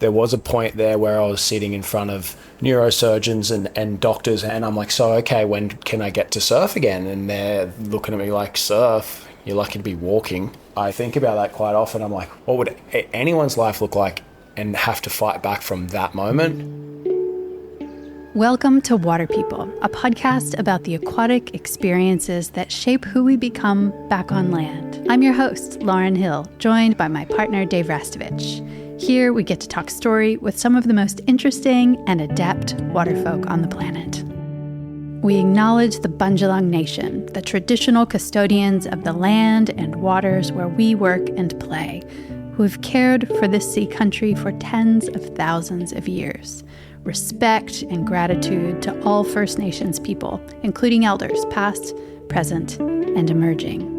there was a point there where I was sitting in front of neurosurgeons and doctors, and I'm like, so, okay, when can I get to surf again? And they're looking at me like, surf? You're lucky to be walking. I think about that quite often. I'm like, what would anyone's life look like and have to fight back from that moment? Welcome to Water People, a podcast about the aquatic experiences that shape who we become back on land. I'm your host, Lauren Hill, joined by my partner, Dave Rastovich. Here, we get to talk story with some of the most interesting and adept waterfolk on the planet. We acknowledge the Bundjalung Nation, the traditional custodians of the land and waters where we work and play, who have cared for this sea country for tens of thousands of years. Respect and gratitude to all First Nations people, including elders past, present, and emerging.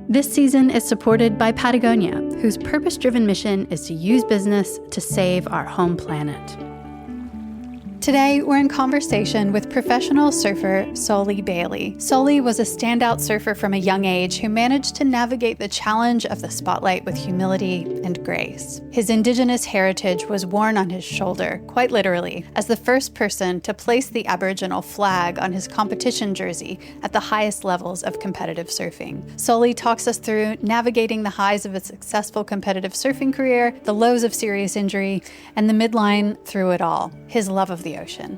This season is supported by Patagonia, whose purpose-driven mission is to use business to save our home planet. Today, we're in conversation with professional surfer Soli Bailey. Soli was a standout surfer from a young age who managed to navigate the challenge of the spotlight with humility and grace. His Indigenous heritage was worn on his shoulder, quite literally, as the first person to place the Aboriginal flag on his competition jersey at the highest levels of competitive surfing. Soli talks us through navigating the highs of a successful competitive surfing career, the lows of serious injury, and the midline through it all, his love of the ocean.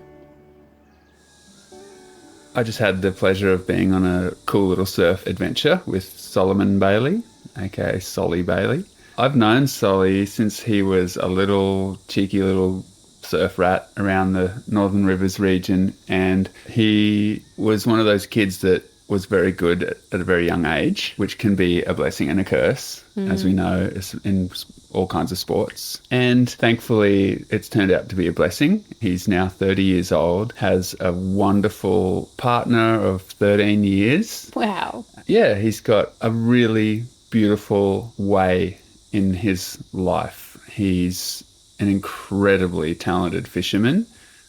I just had the pleasure of being on a cool little surf adventure with Solomon Bailey, aka Soli Bailey. I've known Soli since he was a little cheeky little surf rat around the Northern Rivers region, and he was one of those kids that was very good at a very young age, which can be a blessing and a curse, as we know, in all kinds of sports. And thankfully, it's turned out to be a blessing. He's now 30 years old, has a wonderful partner of 13 years. Wow. Yeah, he's got a really beautiful way in his life. He's an incredibly talented fisherman,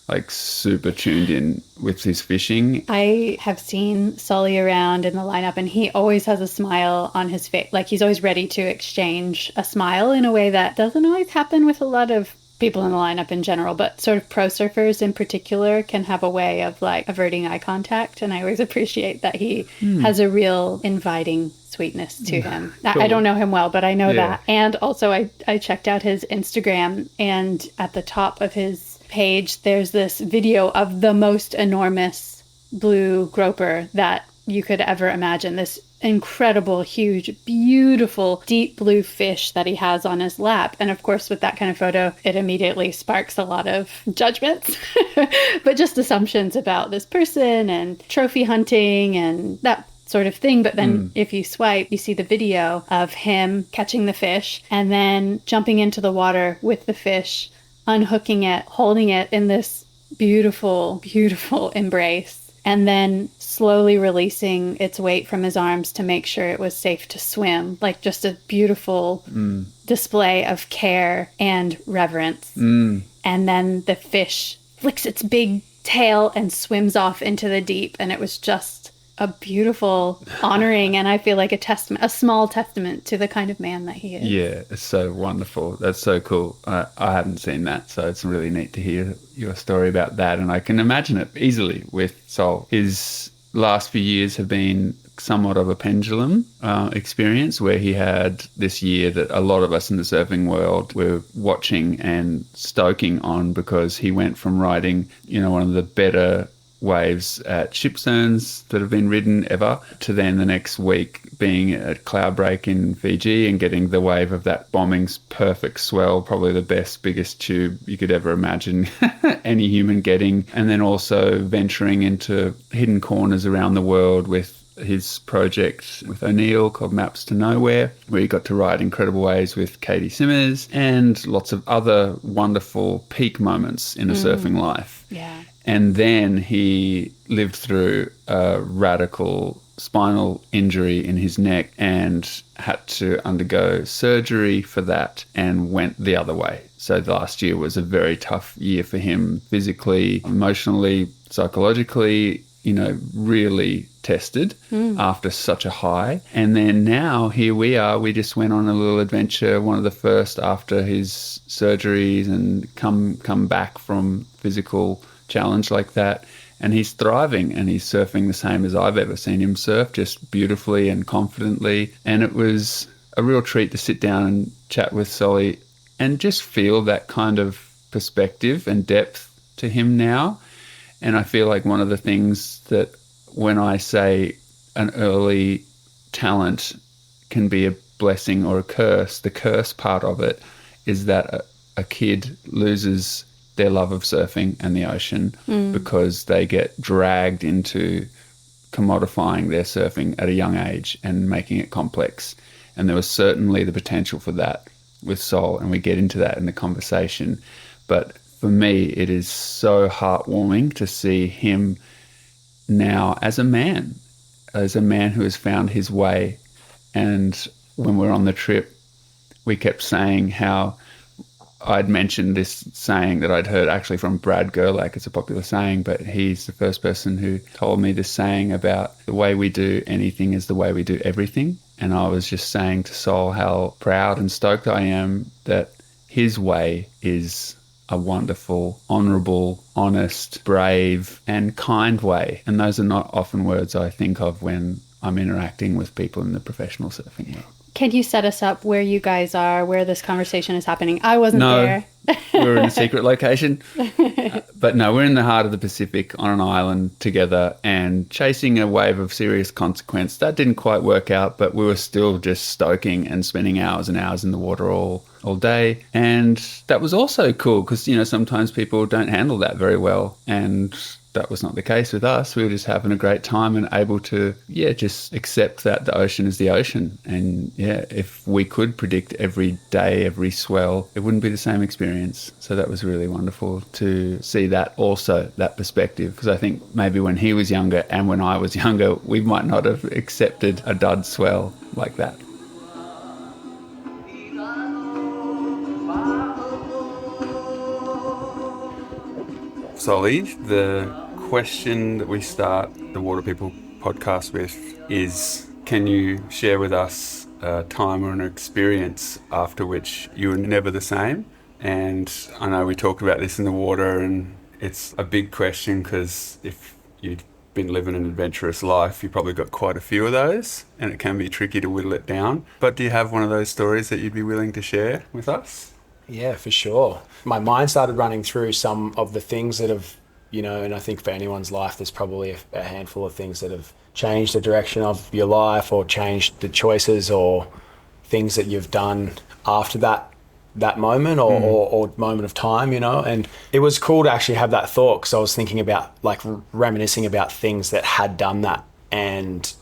like super tuned in with his fishing. I have seen Soli around in the lineup, and he always has a smile on his face. Like, he's always ready to exchange a smile in a way that doesn't always happen with a lot of people in the lineup in general, but sort of pro surfers in particular can have a way of like averting eye contact. And I always appreciate that he has a real inviting sweetness to him. Cool. I don't know him well, but I know that. And also I checked out his Instagram, and at the top of his page, there's this video of the most enormous blue groper that you could ever imagine. This incredible, huge, beautiful, deep blue fish that he has on his lap. And of course, with that kind of photo, it immediately sparks a lot of judgments, but just assumptions about this person and trophy hunting and that sort of thing. But then if you swipe, you see the video of him catching the fish and then jumping into the water with the fish, unhooking it, holding it in this beautiful, beautiful embrace, and then slowly releasing its weight from his arms to make sure it was safe to swim. Like, just a beautiful display of care and reverence. And then the fish flicks its big tail and swims off into the deep, and it was just a beautiful honoring, and I feel like a small testament to the kind of man that he is. Yeah, it's so wonderful. That's so cool. I haven't seen that, so it's really neat to hear your story about that, and I can imagine it easily with Sol. His last few years have been somewhat of a pendulum experience, where he had this year that a lot of us in the surfing world were watching and stoking on, because he went from riding, one of the better waves at Shipsterns that have been ridden ever, to then the next week being at Cloudbreak in Fiji and getting the wave of that bombing's perfect swell, probably the best, biggest tube you could ever imagine any human getting, and then also venturing into hidden corners around the world with his project with O'Neill called Maps to Nowhere, where he got to ride incredible waves with Katie Simmers, and lots of other wonderful peak moments in a surfing life. Yeah. And then he lived through a radical spinal injury in his neck and had to undergo surgery for that, and went the other way. So last year was a very tough year for him, physically, emotionally, psychologically. really tested after such a high. And then now here we are. We just went on a little adventure, one of the first after his surgeries and come back from physical challenge like that. And he's thriving and he's surfing the same as I've ever seen him surf, just beautifully and confidently. And it was a real treat to sit down and chat with Soli and just feel that kind of perspective and depth to him now. And I feel like one of the things that when I say an early talent can be a blessing or a curse, the curse part of it is that a kid loses their love of surfing and the ocean because they get dragged into commodifying their surfing at a young age and making it complex. And there was certainly the potential for that with Sol, and we get into that in the conversation. But for me, it is so heartwarming to see him now as a man who has found his way. And when we're on the trip, we kept saying how I'd mentioned this saying that I'd heard actually from Brad Gerlach. It's a popular saying, but he's the first person who told me this saying about the way we do anything is the way we do everything. And I was just saying to Sol how proud and stoked I am that his way is a wonderful, honourable, honest, brave and kind way. And those are not often words I think of when I'm interacting with people in the professional surfing world. Can you set us up where you guys are, where this conversation is happening? I wasn't there. We're in a secret location. But no, we're in the heart of the Pacific on an island together and chasing a wave of serious consequence. That didn't quite work out, but we were still just stoking and spending hours and hours in the water all day. And that was also cool because, sometimes people don't handle that very well. And that was not the case with us. We were just having a great time and able to, just accept that the ocean is the ocean. And if we could predict every day, every swell, it wouldn't be the same experience. So that was really wonderful to see that also, that perspective. Because I think maybe when he was younger and when I was younger, we might not have accepted a dud swell like that. Soli, the question that we start the Water People podcast with is, can you share with us a time or an experience after which you were never the same? And I know we talked about this in the water, and it's a big question because if you've been living an adventurous life, you've probably got quite a few of those, and it can be tricky to whittle it down. But do you have one of those stories that you'd be willing to share with us? Yeah, for sure. My mind started running through some of the things that have, and I think for anyone's life, there's probably a handful of things that have changed the direction of your life or changed the choices or things that you've done after that moment or moment of time, and it was cool to actually have that thought because I was thinking about reminiscing about things that had done that and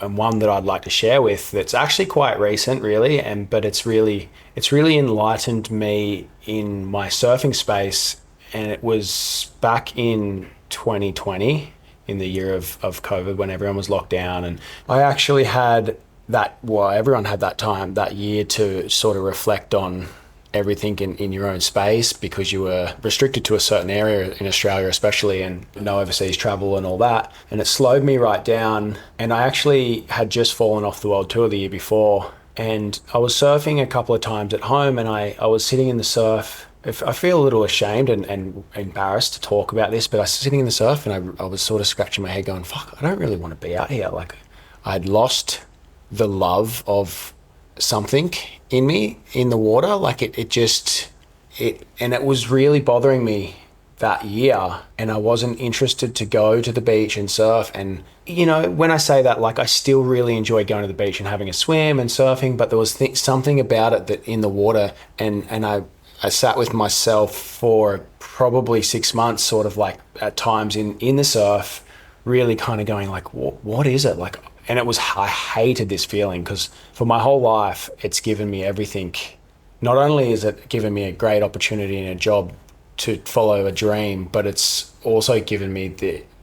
one that I'd like to share with that's actually quite recent really, but it's really enlightened me in my surfing space. And it was back in 2020 in the year of COVID when everyone was locked down, and I actually had everyone had that year to sort of reflect on everything in your own space because you were restricted to a certain area in Australia especially, and no overseas travel and all that. And it slowed me right down, and I actually had just fallen off the world tour the year before, and I was surfing a couple of times at home, and I was sitting in the surf. I feel a little ashamed and embarrassed to talk about this, but I was sitting in the surf and I was sort of scratching my head going, fuck, I don't really want to be out here. I'd lost the love of something in me in the water. And it was really bothering me that year, and I wasn't interested to go to the beach and surf. And when I say that, I still really enjoyed going to the beach and having a swim and surfing, but there was something about it that in the water, and I sat with myself for probably 6 months, sort of at times in the surf, really kind of going what is it? And I hated this feeling because for my whole life, it's given me everything. Not only is it given me a great opportunity and a job to follow a dream, but it's also given me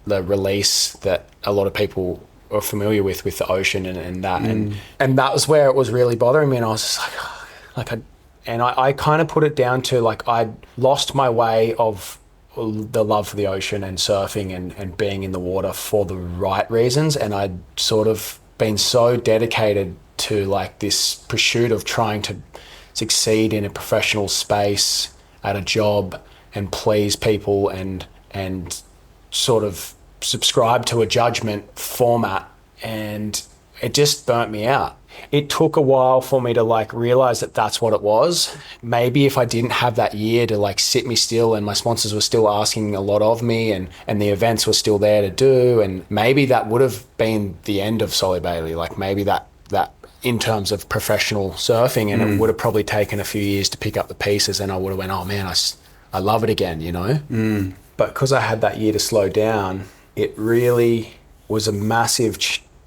the release that a lot of people are familiar with the ocean and that. And that was where it was really bothering me. And I was just I kind of put it down to I'd lost my way of the love for the ocean and surfing and being in the water for the right reasons. And I'd sort of been so dedicated to like this pursuit of trying to succeed in a professional space at a job and please people and sort of subscribe to a judgment format, and it just burnt me out. It took a while for me to like realize that that's what it was. Maybe if I didn't have that year to like sit me still and my sponsors were still asking a lot of me and the events were still there to do, and maybe that would have been the end of Soli Bailey. Like maybe that in terms of professional surfing, and it would have probably taken a few years to pick up the pieces, and I would have went, oh man, I love it again, you know? But because I had that year to slow down, it really was a massive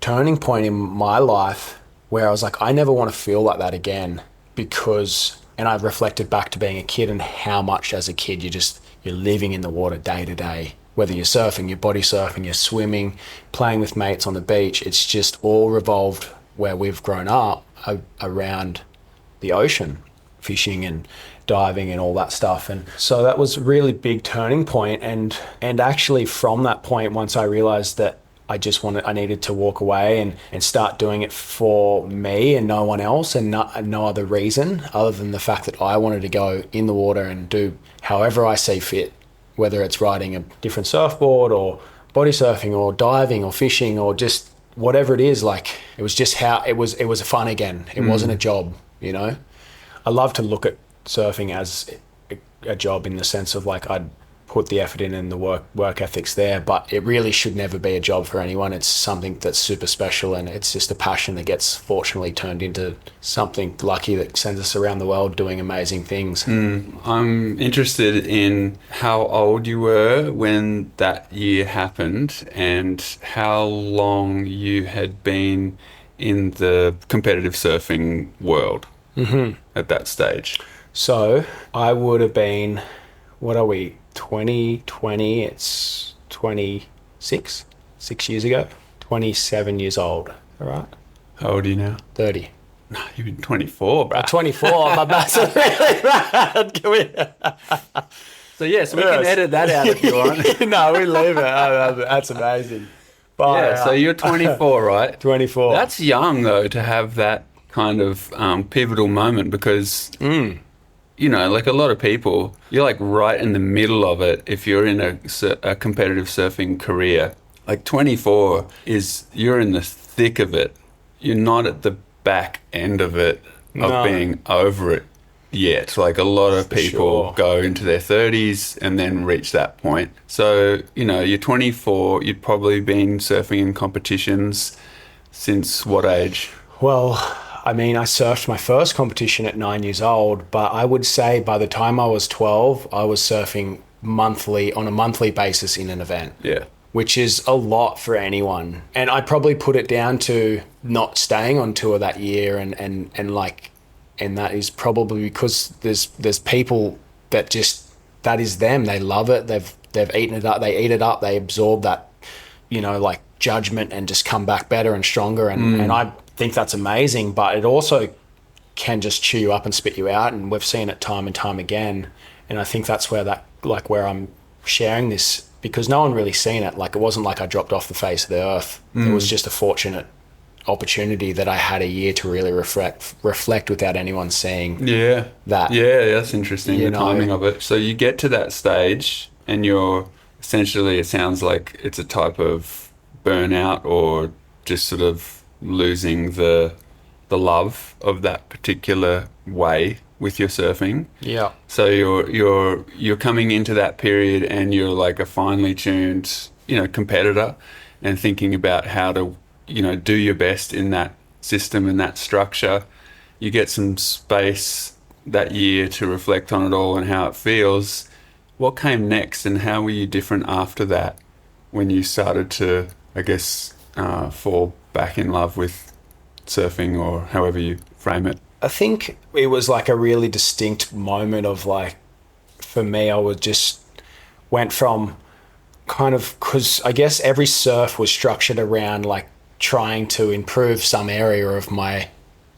turning point in my life where I was like, I never want to feel like that again, because, and I reflected back to being a kid and how much as a kid you're living in the water day to day, whether you're surfing, you're body surfing, you're swimming, playing with mates on the beach. It's just all revolved where we've grown up around the ocean, fishing and diving and all that stuff. And so that was a really big turning point. And actually from that point, once I realized that I needed to walk away and start doing it for me and no one else, and no other reason other than the fact that I wanted to go in the water and do however I see fit, whether it's riding a different surfboard or body surfing or diving or fishing or just whatever it is. Like it was just how it was fun again. It wasn't a job, you know. I love to look at surfing as a job in the sense of like I'd put the effort in and the work ethics there, but it really should never be a job for anyone. It's something that's super special, and it's just a passion that gets fortunately turned into something lucky that sends us around the world doing amazing things. I'm interested in how old you were when that year happened and how long you had been in the competitive surfing world at that stage. So I would have been, what are we, 2020, it's 26, 6 years ago, 27 years old, all right? How old are you now? 30. No, you've been 24, bro. 24, my maths are really bad. Can we... So we can edit that out if you want. No, we leave it. That's amazing. But, so you're 24, right? 24. That's young, though, to have that kind of pivotal moment because... You know, like a lot of people, you're like right in the middle of it if you're in a competitive surfing career. Like 24 you're in the thick of it. You're not at the back end of it, of being over it yet. Like a lot of people go into their 30s and then reach that point. So, you know, you're 24, you'd probably been surfing in competitions since what age? Well... I mean, I surfed my first competition at 9 years old, but I would say by the time I was 12, I was surfing on a monthly basis in an event. Yeah. Which is a lot for anyone. And I probably put it down to not staying on tour that year and that is probably because there's people that just, that is them. They love it. They've eaten it up. They eat it up. They absorb that, you know, like judgment and just come back better and stronger. And I think that's amazing, but it also can just chew you up and spit you out, and we've seen it time and time again. And I think that's where I'm sharing this, because no one really seen it. Like it wasn't like I dropped off the face of the earth. It was just a fortunate opportunity that I had a year to really reflect without anyone seeing that. Yeah, that's interesting, the timing of it. So you get to that stage and you're essentially, it sounds like it's a type of burnout or just sort of losing the love of that particular way with your surfing. Yeah. So you're coming into that period and you're like a finely tuned, you know, competitor and thinking about how to, you know, do your best in that system and that structure. You get some space that year to reflect on it all and how it feels. What came next and how were you different after that when you started to, I guess, fall back in love with surfing or however you frame it? I think it was like a really distinct moment of like, for me, I was just went from kind of, because I guess every surf was structured around like trying to improve some area of my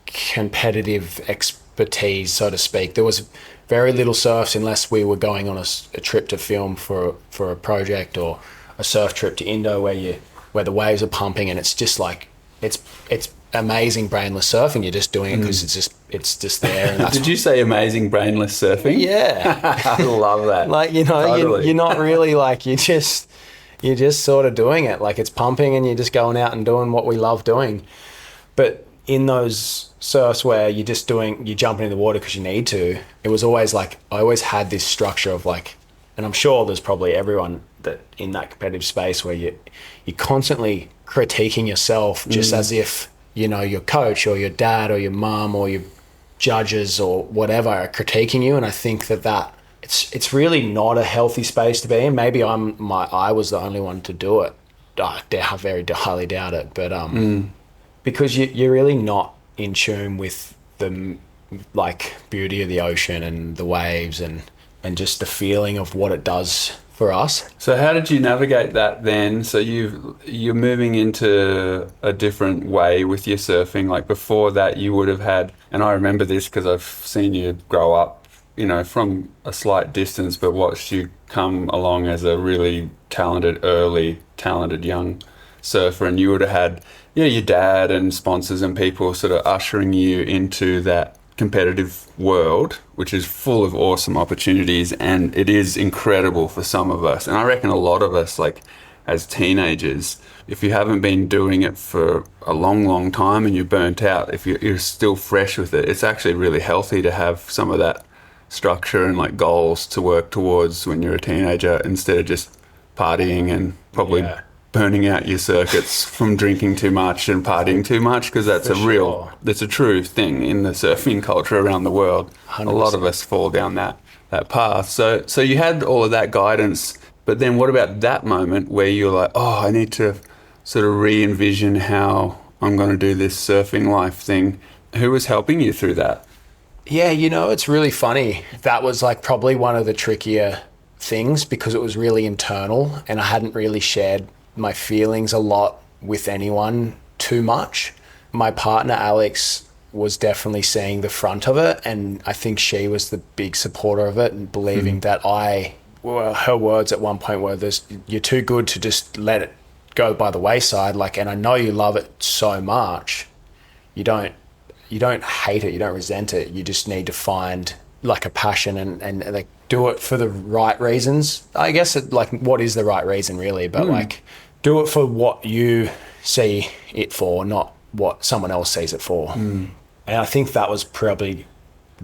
competitive expertise, so to speak. There was very little surfs unless we were going on a trip to film for a project, or a surf trip to Indo where the waves are pumping, and it's just like it's amazing brainless surfing. You're just doing it because it's just there. And Did you say amazing brainless surfing? Yeah. I love that. Like, you know, Totally. you're not really like, you're just sort of doing it. Like, it's pumping and you're just going out and doing what we love doing. But in those surfs where you're jumping in the water because you need to, it was always like, I always had this structure of like, and I'm sure there's probably everyone that in that competitive space where you're constantly critiquing yourself, just as if, you know, your coach or your dad or your mum or your judges or whatever are critiquing you. And I think that it's really not a healthy space to be in. Maybe I was the only one to do it. I very highly doubt it. But because you're really not in tune with the like beauty of the ocean and the waves and just the feeling of what it does for us. So how did you navigate that then? So you're moving into a different way with your surfing. Like before that you would have had, and I remember this because I've seen you grow up, you know, from a slight distance, but watched you come along as a really talented young surfer, and you would have had, yeah, your dad and sponsors and people sort of ushering you into that competitive world, which is full of awesome opportunities, and it is incredible for some of us. And I reckon a lot of us, like as teenagers, if you haven't been doing it for a long time and you're burnt out, if you're still fresh with it, it's actually really healthy to have some of that structure and like goals to work towards when you're a teenager, instead of just partying and probably burning out your circuits from drinking too much and partying too much, because that's that's a true thing in the surfing culture around the world. 100%. A lot of us fall down that path. So you had all of that guidance, but then what about that moment where you're like, oh, I need to sort of re-envision how I'm going to do this surfing life thing? Who was helping you through that? Yeah, you know, it's really funny. That was like probably one of the trickier things because it was really internal and I hadn't really shared my feelings a lot with anyone too much. My partner, Alex, was definitely seeing the front of it, and I think she was the big supporter of it and believing that her words at one point were, you're too good to just let it go by the wayside. Like, and I know you love it so much. You don't hate it, you don't resent it. You just need to find like a passion and like do it for the right reasons. I guess what is the right reason really, but like do it for what you see it for, not what someone else sees it for. And I think that was probably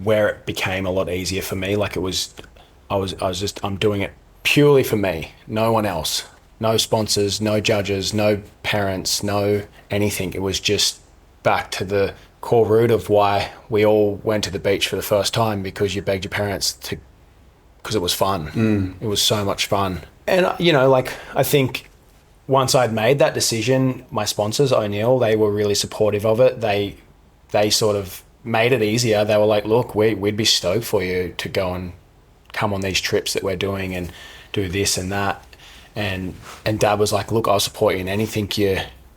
where it became a lot easier for me. Like I'm doing it purely for me, no one else, no sponsors, no judges, no parents, no anything. It was just back to the core root of why we all went to the beach for the first time, because you begged your parents to, because it was fun. It was so much fun. And, you know, like, I think once I'd made that decision, my sponsors, O'Neill, they were really supportive of it. They sort of made it easier. They were like, look, we'd be stoked for you to go and come on these trips that we're doing and do this and that. And Dad was like, look, I'll support you in anything.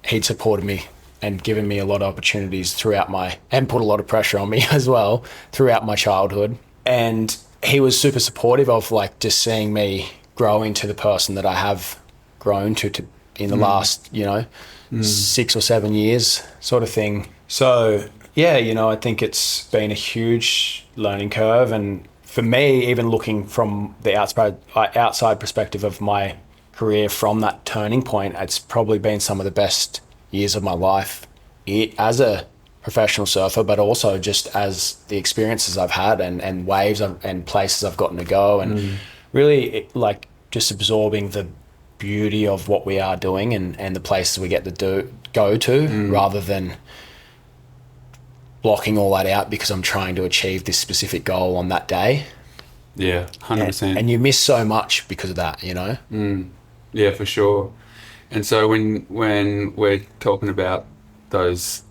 He'd supported me and given me a lot of opportunities and put a lot of pressure on me as well throughout my childhood. And he was super supportive of like just seeing me grow into the person that I have grown to in the last, 6 or 7 years sort of thing. So yeah, I think it's been a huge learning curve. And for me, even looking from the outside perspective of my career from that turning point, it's probably been some of the best years of my life as a professional surfer, but also just as the experiences I've had and waves and places I've gotten to go, and really like just absorbing the beauty of what we are doing and the places we get to go to, rather than blocking all that out because I'm trying to achieve this specific goal on that day. Yeah, 100%. And you miss so much because of that, Yeah, for sure. And so when we're talking about those,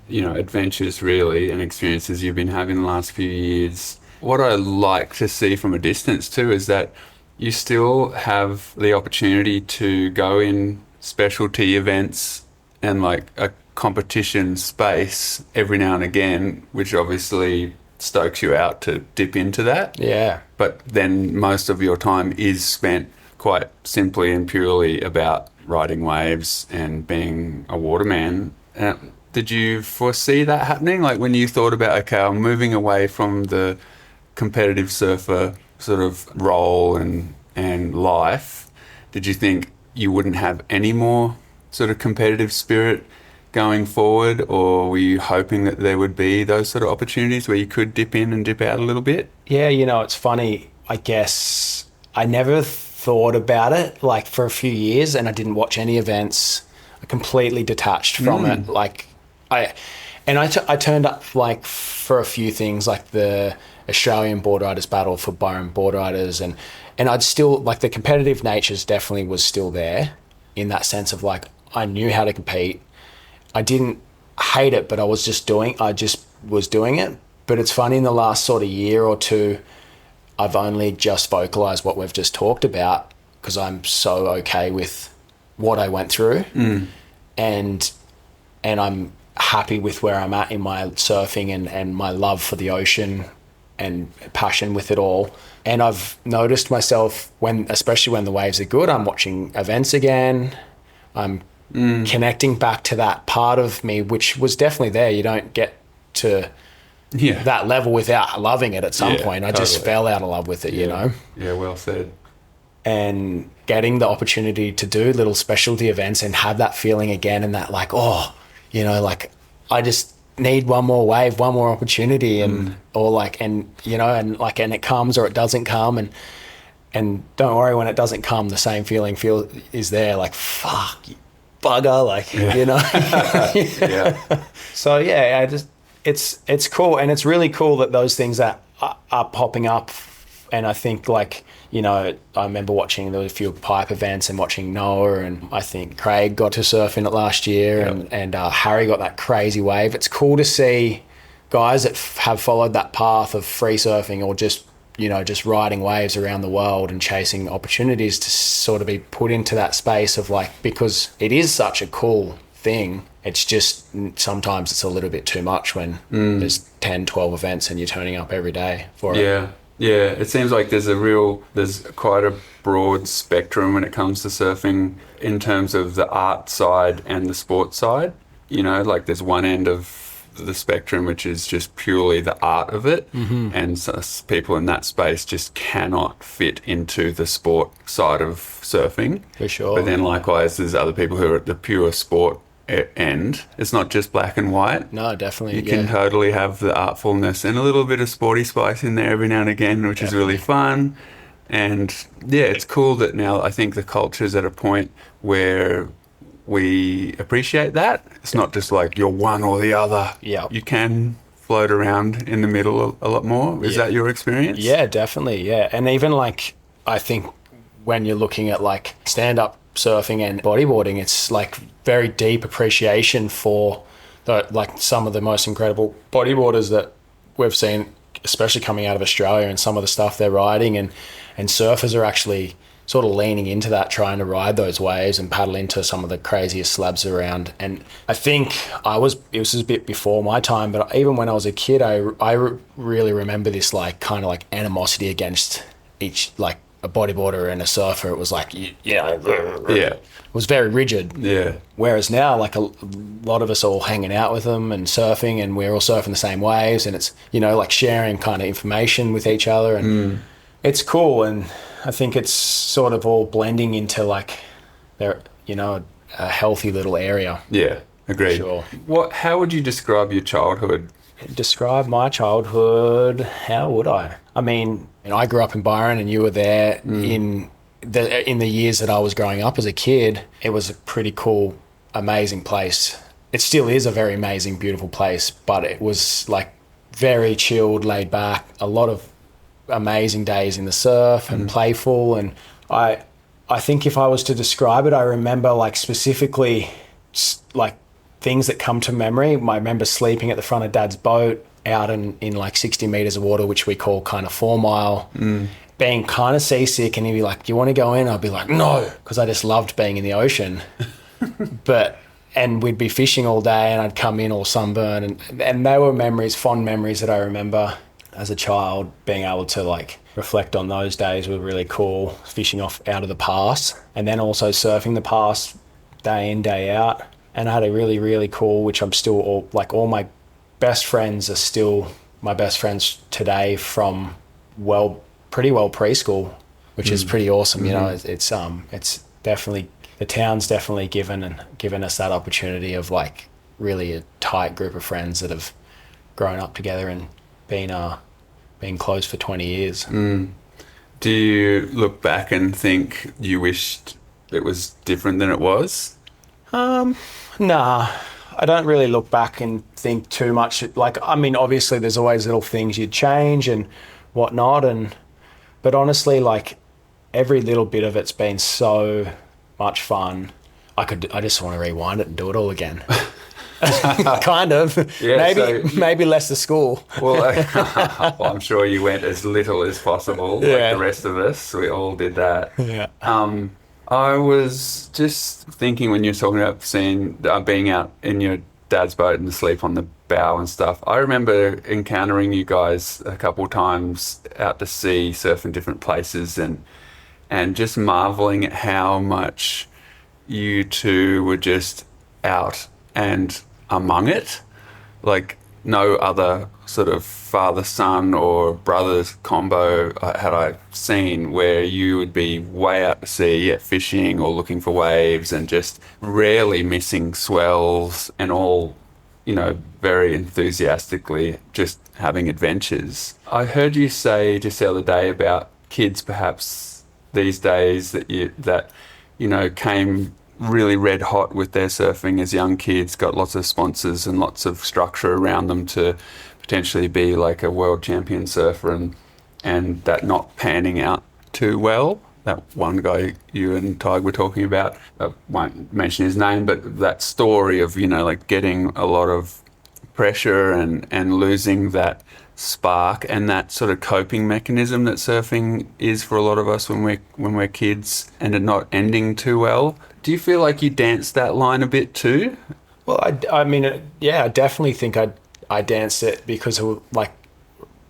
adventures really and experiences you've been having the last few years, what I like to see from a distance too is that you still have the opportunity to go in specialty events and like a competition space every now and again, which obviously stokes you out to dip into that. Yeah. But then most of your time is spent quite simply and purely about riding waves and being a waterman. Did you foresee that happening? Like when you thought about, okay, I'm moving away from the competitive surfer sort of role and life, did you think you wouldn't have any more sort of competitive spirit going forward, or were you hoping that there would be those sort of opportunities where you could dip in and dip out a little bit? Yeah, it's funny. I guess I never thought about it like for a few years, and I didn't watch any events. I completely detached from it. Like I turned up like for a few things like the Australian board riders battle for Byron board riders, and I'd still like the competitive natures definitely was still there in that sense of like I knew how to compete. I didn't hate it, but I just was doing it. But it's funny, in the last sort of year or two, I've only just vocalized what we've just talked about because I'm so okay with what I went through, and I'm happy with where I'm at in my surfing and my love for the ocean and passion with it all. And I've noticed myself especially when the waves are good, I'm watching events again. I'm connecting back to that part of me, which was definitely there. You don't get to that level without loving it at some point. I just fell out of love with it, Yeah, well said. And getting the opportunity to do little specialty events and have that feeling again, and that like, like I just need one more wave, one more opportunity, and it comes or it doesn't come, and don't worry when it doesn't come, the same feeling is there, like fuck, you bugger, like So it's cool, and it's really cool that those things are popping up. And I think like, I remember watching a few pipe events and watching Noah, and I think Craig got to surf in it last year, and Harry got that crazy wave. It's cool to see guys that have followed that path of free surfing or just riding waves around the world and chasing opportunities to sort of be put into that space of like, because it is such a cool thing. It's just sometimes it's a little bit too much when there's 10, 12 events and you're turning up every day for it. Yeah, it seems like there's quite a broad spectrum when it comes to surfing in terms of the art side and the sport side. Like there's one end of the spectrum which is just purely the art of it, and so people in that space just cannot fit into the sport side of surfing. For sure. But then likewise, there's other people who are at the pure sport end. It's not just black and white. No, definitely. You can totally have the artfulness and a little bit of sporty spice in there every now and again, which is really fun. And it's cool that now I think the culture's at a point where we appreciate that. It's not just like you're one or the other. Yeah. You can float around in the middle a lot more. Is that your experience? Yeah, definitely. Yeah. And even like, I think when you're looking at like stand-up surfing and bodyboarding, it's like very deep appreciation for some of the most incredible bodyboarders that we've seen, especially coming out of Australia, and some of the stuff they're riding, and surfers are actually sort of leaning into that, trying to ride those waves and paddle into some of the craziest slabs around. And I think it was a bit before my time, but even when I was a kid, I really remember this like kind of like animosity against each, like a bodyboarder and a surfer. It was like, it was very rigid. Yeah. Whereas now, like a lot of us all hanging out with them and surfing, and we're all surfing the same waves, and it's, like sharing kind of information with each other, and it's cool. And I think it's sort of all blending into like, a healthy little area. Yeah, agreed. Sure. How would you describe your childhood? Describe my childhood, how would I? I mean, I grew up in Byron, and you were there in the years that I was growing up as a kid. It was a pretty cool, amazing place. It still is a very amazing, beautiful place, but it was like very chilled, laid back, a lot of amazing days in the surf and playful. And I think if I was to describe it, I remember like specifically like things that come to memory. I remember sleeping at the front of Dad's boat out in like 60 meters of water, which we call kind of 4 mile, being kind of seasick, and he'd be like, do you want to go in? I'd be like, no, because I just loved being in the ocean. And we'd be fishing all day, and I'd come in all sunburned, and they were fond memories that I remember. as a child, being able to like reflect on those days were really cool, fishing off out of the past, and then also surfing the past day in, day out. And I had a really, really cool, which I'm still all my best friends are still my best friends today from pretty well preschool, which is pretty awesome. You know, it's definitely, the town's definitely given us that opportunity of like really a tight group of friends that have grown up together and been close for 20 years. Do you look back and think you wished it was different than it was? Nah, I don't really look back and think too much. Like, I mean, obviously there's always little things you'd change and whatnot, but honestly, like every little bit of it's been so much fun. I just want to rewind it and do it all again. Kind of. Yeah, maybe less to school. Well, I'm sure you went as little as possible, like the rest of us. We all did that. Yeah. I was just thinking when you were talking about being out in your dad's boat and asleep on the bow and stuff. I remember encountering you guys a couple times out to sea, surfing different places, and just marveling at how much you two were just out and among it. Like no other sort of father-son or brothers combo had I seen, where you would be way out to sea fishing or looking for waves and just rarely missing swells and all, you know, very enthusiastically just having adventures. I heard you say just the other day about kids perhaps these days that you know came really red hot with their surfing as young kids, got lots of sponsors and lots of structure around them to potentially be like a world champion surfer, and that not panning out too well. That one guy you and Tig were talking about, I won't mention his name, but that story of, you know, like getting a lot of pressure and losing that spark and that sort of coping mechanism that surfing is for a lot of us when we're kids, and it not ending too well. Do you feel like you danced that line a bit too? Well, I mean, I definitely think I danced it because like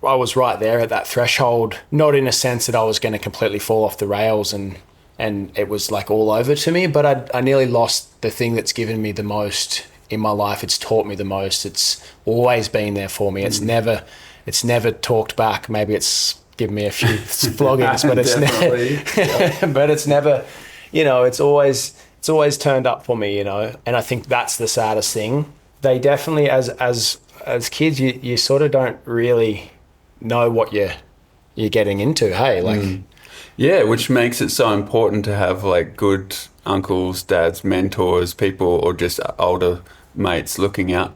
I was right there at that threshold, not in a sense that I was going to completely fall off the rails and it was like all over to me, but I nearly lost the thing that's given me the most in my life. It's taught me the most. It's always been there for me. It's never talked back. Maybe it's given me a few floggings, but it's never, you know, it's always turned up for me, you know. And I think that's the saddest thing. They definitely, as kids, you sort of don't really know what you're getting into. Hey, like, yeah, which makes it so important to have like good uncles, dads, mentors, people, or just older mates looking out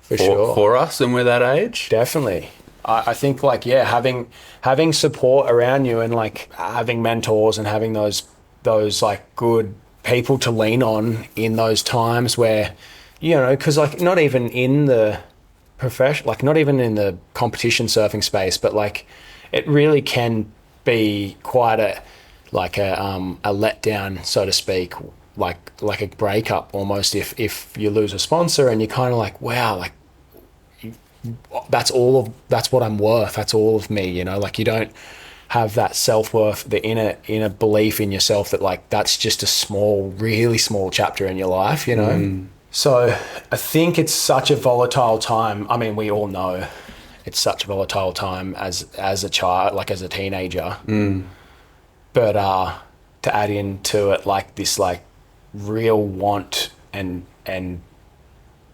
for us, and we're that age. Definitely. I think like, yeah, having support around you and like having mentors and having those like good people to lean on in those times where, you know, because like not even in the profession, like not even in the competition surfing space, but like it really can be quite a letdown, so to speak, like a breakup almost if you lose a sponsor and you're kind of like, wow, like that's what I'm worth, that's all of me, you know. Like you don't have that self-worth, the inner belief in yourself that like that's just a really small chapter in your life, you know. So I think it's such a volatile time. I mean, we all know it's such a volatile time as a child, like as a teenager. But to add into it like this like real want and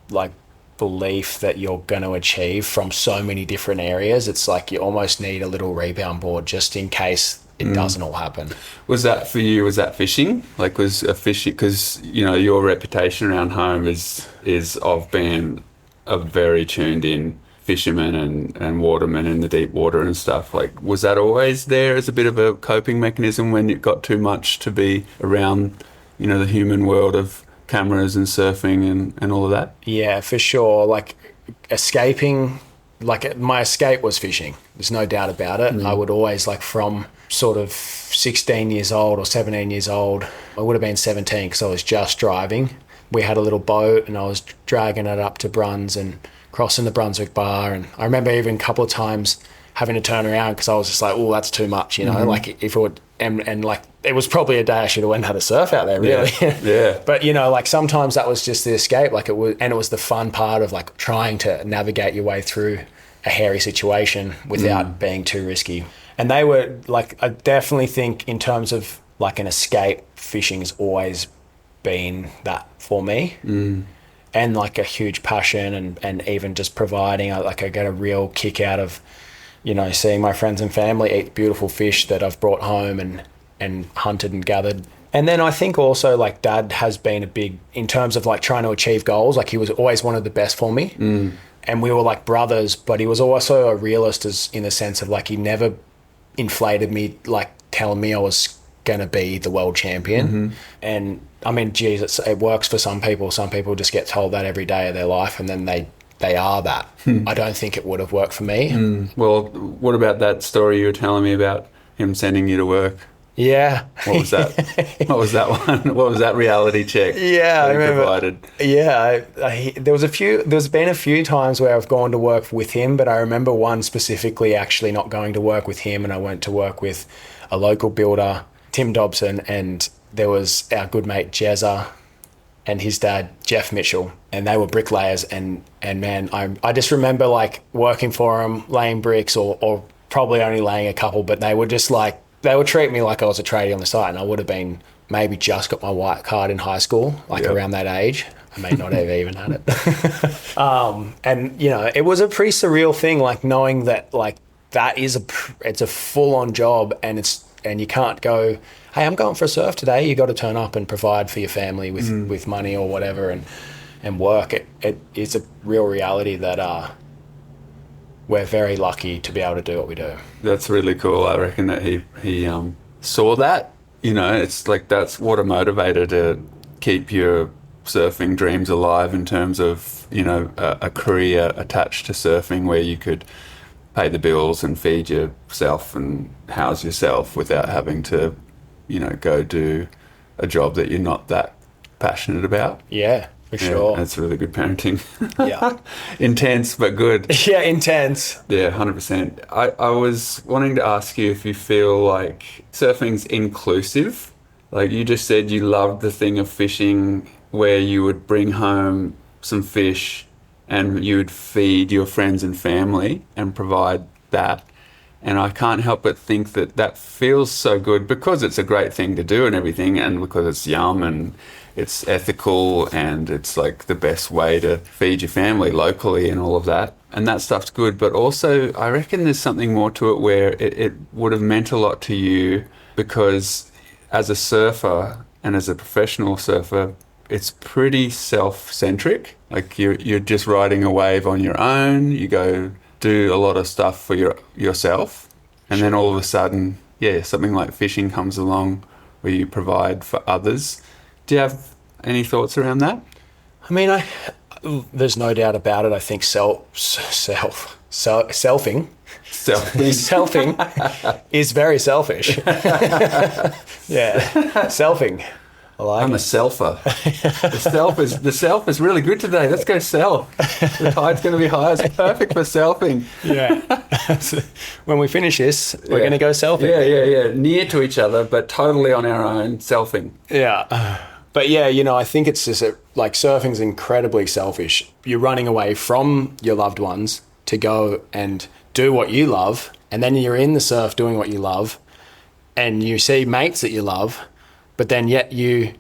like belief that you're going to achieve from so many different areas, it's like you almost need a little rebound board just in case it doesn't all happen. Was that for you? Was that fishing? Like was a fishing, because you know your reputation around home is of being a very tuned in fisherman and waterman in the deep water and stuff. Like was that always there as a bit of a coping mechanism when it got too much to be around, you know, the human world of cameras and surfing and all of that? Yeah, for sure. Like escaping, like my escape was fishing. There's no doubt about it. I would always, like from sort of 16 years old or 17 years old, I would have been 17 because I was just driving. We had a little boat and I was dragging it up to Bruns and crossing the Brunswick Bar. And I remember even a couple of times having to turn around because I was just like, oh, that's too much, you know, like if it would, and like it was probably a day I should have went and had a surf out there, really. Yeah. But, you know, like sometimes that was just the escape, like it was the fun part of like trying to navigate your way through a hairy situation without being too risky. And they were like, I definitely think in terms of like an escape, fishing has always been that for me. And like a huge passion and even just providing, like I get a real kick out of, you know, seeing my friends and family eat beautiful fish that I've brought home and hunted and gathered. And then I think also like Dad has been a big, in terms of like trying to achieve goals, like he was always one of the best for me. And we were like brothers, but he was also a realist in the sense of like he never inflated me, like telling me I was going to be the world champion. And I mean, geez, it works for some people. Some people just get told that every day of their life and then they are that. I don't think it would have worked for me. Well, what about that story you were telling me about him sending you to work? Yeah. What was that? What was that one? What was that reality check? Yeah, I remember. Provided? Yeah, there's been a few times where I've gone to work with him, but I remember one specifically actually not going to work with him, and I went to work with a local builder, Tim Dobson, and there was our good mate Jezza and his dad Jeff Mitchell, and they were bricklayers, and man, I just remember like working for them, laying bricks or probably only laying a couple, but they were just like, they would treat me like I was a tradie on the site, and I would have been maybe just got my white card in high school, like around that age. I may not have even had it. And, you know, it was a pretty surreal thing, like knowing that like that is it's a full-on job, and you can't go, hey, I'm going for a surf today. You got to turn up and provide for your family with money or whatever and work. It is a real reality that we're very lucky to be able to do what we do. That's really cool. I reckon that he saw that. You know, it's like that's what a motivator to keep your surfing dreams alive in terms of, you know, a career attached to surfing where you could pay the bills and feed yourself and house yourself without having to, you know, go do a job that you're not that passionate about. Yeah. For sure. That's really good parenting. Yeah. Intense, but good. Yeah, intense. Yeah, 100%. I was wanting to ask you if you feel like surfing's inclusive. Like you just said you loved the thing of fishing where you would bring home some fish and you would feed your friends and family and provide that. And I can't help but think that feels so good because it's a great thing to do and everything, and because it's yum and it's ethical and it's like the best way to feed your family locally and all of that. And that stuff's good. But also I reckon there's something more to it where it would have meant a lot to you because as a surfer and as a professional surfer, it's pretty self-centric. Like you're just riding a wave on your own. You go do a lot of stuff for yourself. And then all of a sudden, something like fishing comes along where you provide for others. Do you have any thoughts around that? I mean, there's no doubt about it. I think selfing is very selfish. Yeah, selfing. I'm a selfer. The self is really good today. Let's go self. The tide's going to be high. It's perfect for selfing. Yeah. When we finish this, we're going to go selfing. Yeah. Near to each other, but totally on our own, selfing. Yeah. But yeah, you know, I think it's just like surfing's incredibly selfish. You're running away from your loved ones to go and do what you love, and then you're in the surf doing what you love, and you see mates that you love, but then yet you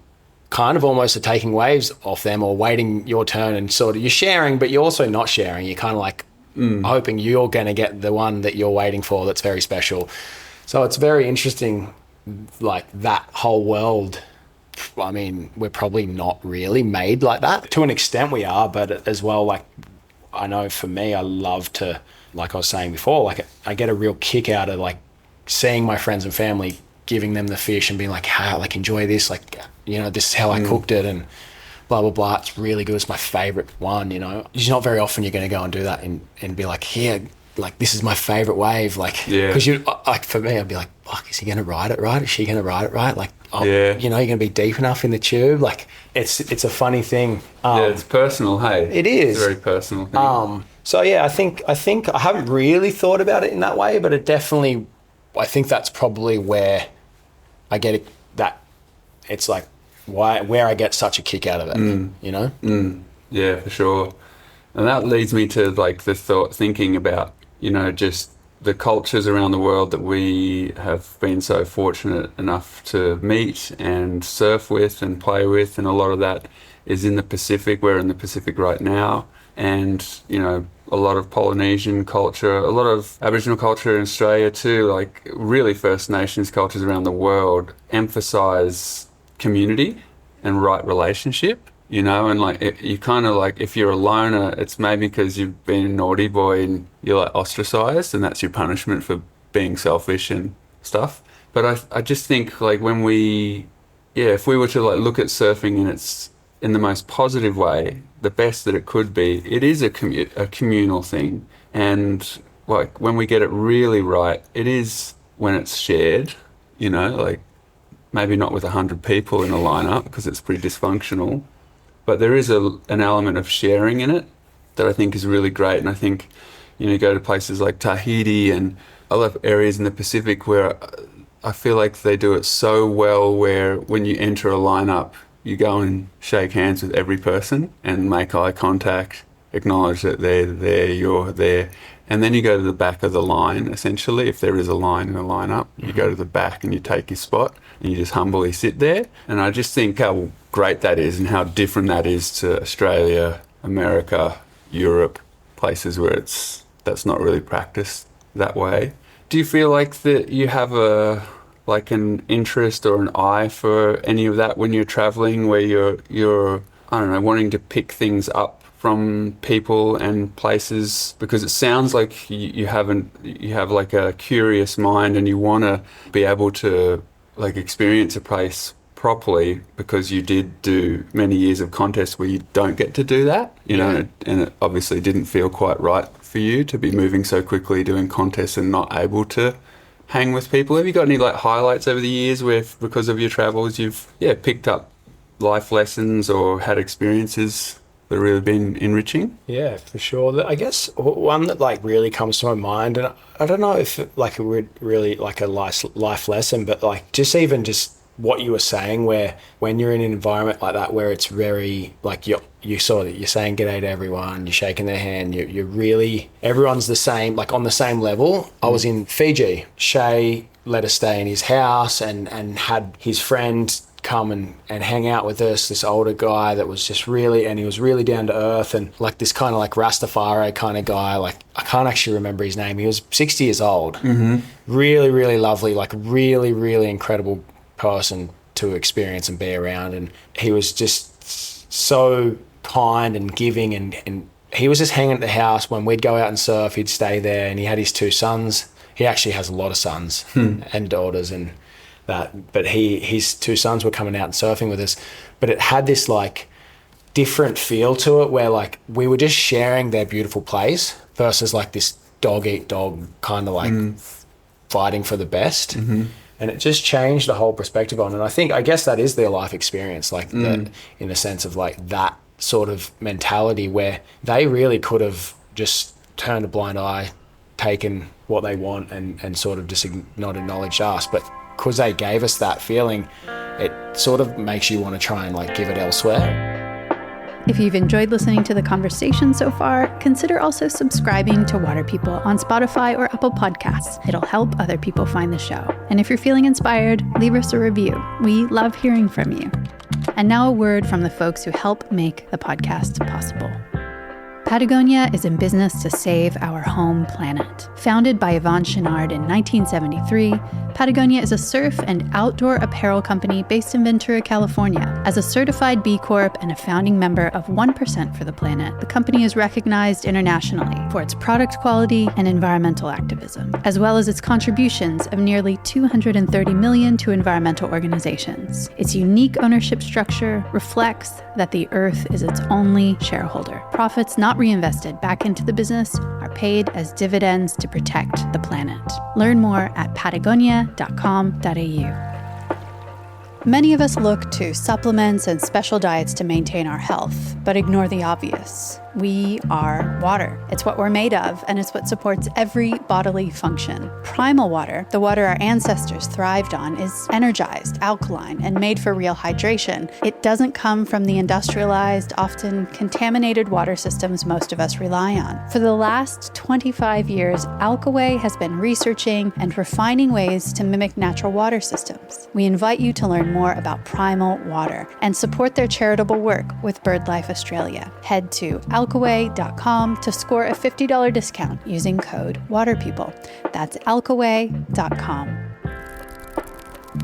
kind of almost are taking waves off them or waiting your turn, and sort of you're sharing, but you're also not sharing. You're kind of like hoping you're going to get the one that you're waiting for that's very special. So it's very interesting, like that whole world. I mean, we're probably not really made like that. To an extent we are, but as well, like, I know for me, I love to, like I was saying before, like I get a real kick out of like seeing my friends and family, giving them the fish and being like, hey, like enjoy this, like, you know, this is how I cooked it and blah, blah, blah. It's really good. It's my favorite one, you know. It's not very often you're going to go and do that and be like, here, like, this is my favorite wave. Like, because you, like, for me, I'd be like, fuck, is he going to ride it right? Is she going to ride it right? Like, you know, you're going to be deep enough in the tube. Like, it's a funny thing. It's personal, hey? It is. It's a very personal thing. So yeah, I think I haven't really thought about it in that way, but it definitely, I think that's probably where I get it, that it's like where I get such a kick out of it, you know? Yeah, for sure. And that leads me to like the thinking about, you know, just the cultures around the world that we have been so fortunate enough to meet and surf with and play with. And a lot of that is in the Pacific. We're in the Pacific right now. And, you know, a lot of Polynesian culture, a lot of Aboriginal culture in Australia too, like really First Nations cultures around the world emphasize community and right relationship. You know, and like you kind of like, if you're a loner, it's maybe because you've been a naughty boy and you're like ostracized, and that's your punishment for being selfish and stuff. But I just think like if we were to like look at surfing in the most positive way, the best that it could be, it is a communal thing. And like when we get it really right, it is when it's shared, you know, like maybe not with 100 people in a lineup because it's pretty dysfunctional. But there is an element of sharing in it that I think is really great. And I think, you know, you go to places like Tahiti and other areas in the Pacific where I feel like they do it so well, where when you enter a lineup, you go and shake hands with every person and make eye contact, acknowledge that they're there, you're there. And then you go to the back of the line, essentially. If there is a line in a lineup, you go to the back and you take your spot and you just humbly sit there. And I just think how great that is and how different that is to Australia, America, Europe, places where that's not really practiced that way. Do you feel like that you have an interest or an eye for any of that when you're traveling, where you're I don't know, wanting to pick things up from people and places? Because it sounds like you have like a curious mind and you want to be able to like experience a place properly, because you did do many years of contests where you don't get to do that, you know, and it obviously didn't feel quite right for you to be moving so quickly doing contests and not able to hang with people. Have you got any like highlights over the years where, because of your travels, you've picked up life lessons or had experiences that have really been enriching? Yeah, for sure. I guess one that like really comes to my mind, and I don't know if like it would really like a life lesson, but like just what you were saying, where when you're in an environment like that where it's very like you're saying g'day to everyone, you're shaking their hand, you're really, everyone's the same, like on the same level. I was in Fiji. Shay let us stay in his house and had his friend come and hang out with us, this older guy that was just really, and he was really down to earth and like this kind of like Rastafari kind of guy. Like I can't actually remember his name. He was 60 years old. Really, really lovely, like really, really incredible person to experience and be around. And he was just so kind and giving, and he was just hanging at the house. When we'd go out and surf, he'd stay there, and he had his 2 sons. He actually has a lot of sons and daughters and that, but his 2 sons were coming out and surfing with us. But it had this like different feel to it, where like we were just sharing their beautiful place versus like this dog eat dog kind of like fighting for the best. And it just changed the whole perspective on it. And I guess that is their life experience, like that, in the sense of like that sort of mentality where they really could have just turned a blind eye, taken what they want and sort of just not acknowledged us. But because they gave us that feeling, it sort of makes you want to try and like give it elsewhere. If you've enjoyed listening to the conversation so far, consider also subscribing to Water People on Spotify or Apple Podcasts. It'll help other people find the show. And if you're feeling inspired, leave us a review. We love hearing from you. And now a word from the folks who help make the podcast possible. Patagonia is in business to save our home planet. Founded by Yvonne Chenard in 1973, Patagonia is a surf and outdoor apparel company based in Ventura, California. As a certified B Corp and a founding member of 1% for the Planet, the company is recognized internationally for its product quality and environmental activism, as well as its contributions of nearly $230 million to environmental organizations. Its unique ownership structure reflects that the Earth is its only shareholder. Profits not reinvested back into the business are paid as dividends to protect the planet. Learn more at patagonia.com.au. Many of us look to supplements and special diets to maintain our health, but ignore the obvious. We are water. It's what we're made of, and it's what supports every bodily function. Primal water, the water our ancestors thrived on, is energized, alkaline, and made for real hydration. It doesn't come from the industrialized, often contaminated water systems most of us rely on. For the last 25 years, Alkaway has been researching and refining ways to mimic natural water systems. We invite you to learn more about primal water and support their charitable work with BirdLife Australia. Head to alkaway.com to score a $50 discount using code WATERPeople. That's alkaway.com.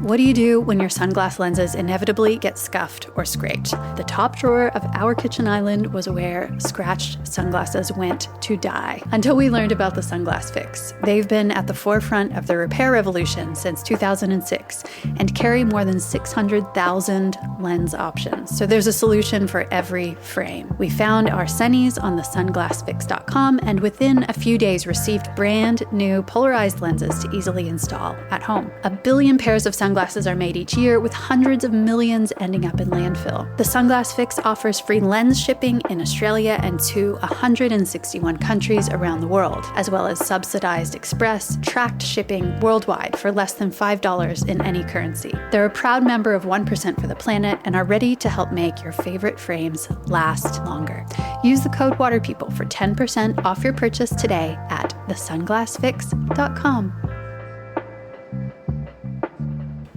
What do you do when your sunglass lenses inevitably get scuffed or scraped? The top drawer of our kitchen island was where scratched sunglasses went to die, until we learned about the Sunglass Fix. They've been at the forefront of the repair revolution since 2006 and carry more than 600,000 lens options. So there's a solution for every frame. We found our sunnies on the sunglassfix.com and within a few days received brand new polarized lenses to easily install at home. 1 billion pairs of sunglasses are made each year, with hundreds of millions ending up in landfill. The Sunglass Fix offers free lens shipping in Australia and to 161 countries around the world, as well as subsidized express, tracked shipping worldwide for less than $5 in any currency. They're a proud member of 1% for the Planet and are ready to help make your favorite frames last longer. Use the code WATERPeople for 10% off your purchase today at thesunglassfix.com.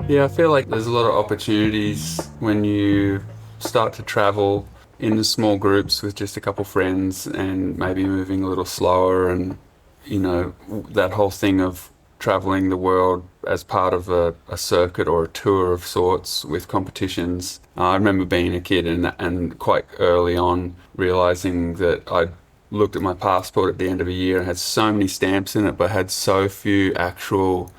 Yeah, I feel like there's a lot of opportunities when you start to travel in small groups with just a couple friends and maybe moving a little slower, and, you know, that whole thing of traveling the world as part of a circuit or a tour of sorts with competitions. I remember being a kid and quite early on realizing that I'd looked at my passport at the end of a year and had so many stamps in it, but had so few actual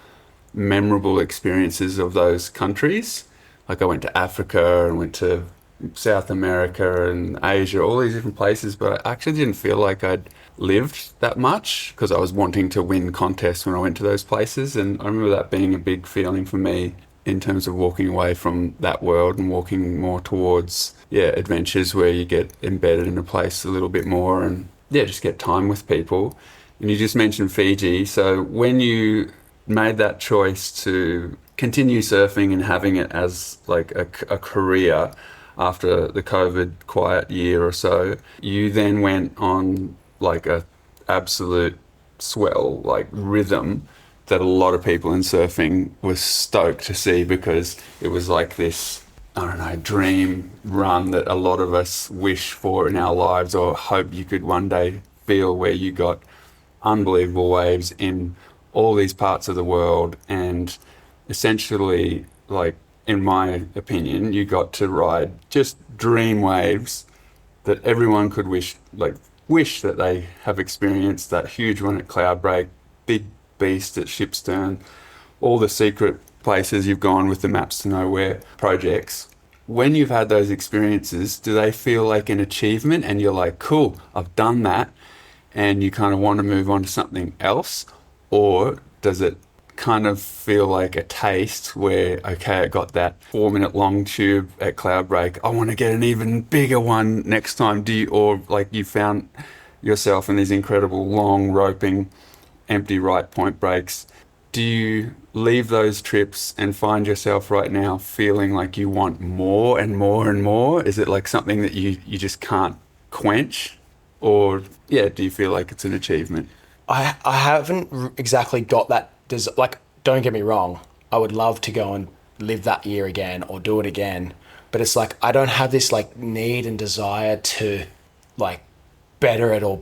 memorable experiences of those countries. Like I went to Africa and went to South America and Asia, all these different places, but I actually didn't feel like I'd lived that much because I was wanting to win contests when I went to those places. And I remember that being a big feeling for me in terms of walking away from that world and walking more towards adventures where you get embedded in a place a little bit more and just get time with people. And you just mentioned Fiji, so when you made that choice to continue surfing and having it as like a career after the COVID quiet year or so, you then went on like a absolute swell, like rhythm that a lot of people in surfing were stoked to see, because it was like this, I don't know, dream run that a lot of us wish for in our lives or hope you could one day feel, where you got unbelievable waves in all these parts of the world, and essentially, like, in my opinion, you got to ride just dream waves that everyone could wish that they have experienced. That huge one at Cloudbreak, big beast at Shipstern, all the secret places you've gone with the Maps to Nowhere projects. When you've had those experiences, do they feel like an achievement and you're like, cool, I've done that, and you kind of want to move on to something else? Or does it kind of feel like a taste where, okay, I got that 4-minute long tube at Cloudbreak, I want to get an even bigger one next time? Or like you found yourself in these incredible long roping empty right point breaks? Do you leave those trips and find yourself right now feeling like you want more and more and more? Is it like something that you just can't quench? Or do you feel like it's an achievement? I haven't exactly got that. Like, don't get me wrong, I would love to go and live that year again or do it again, but it's like I don't have this like need and desire to like better it or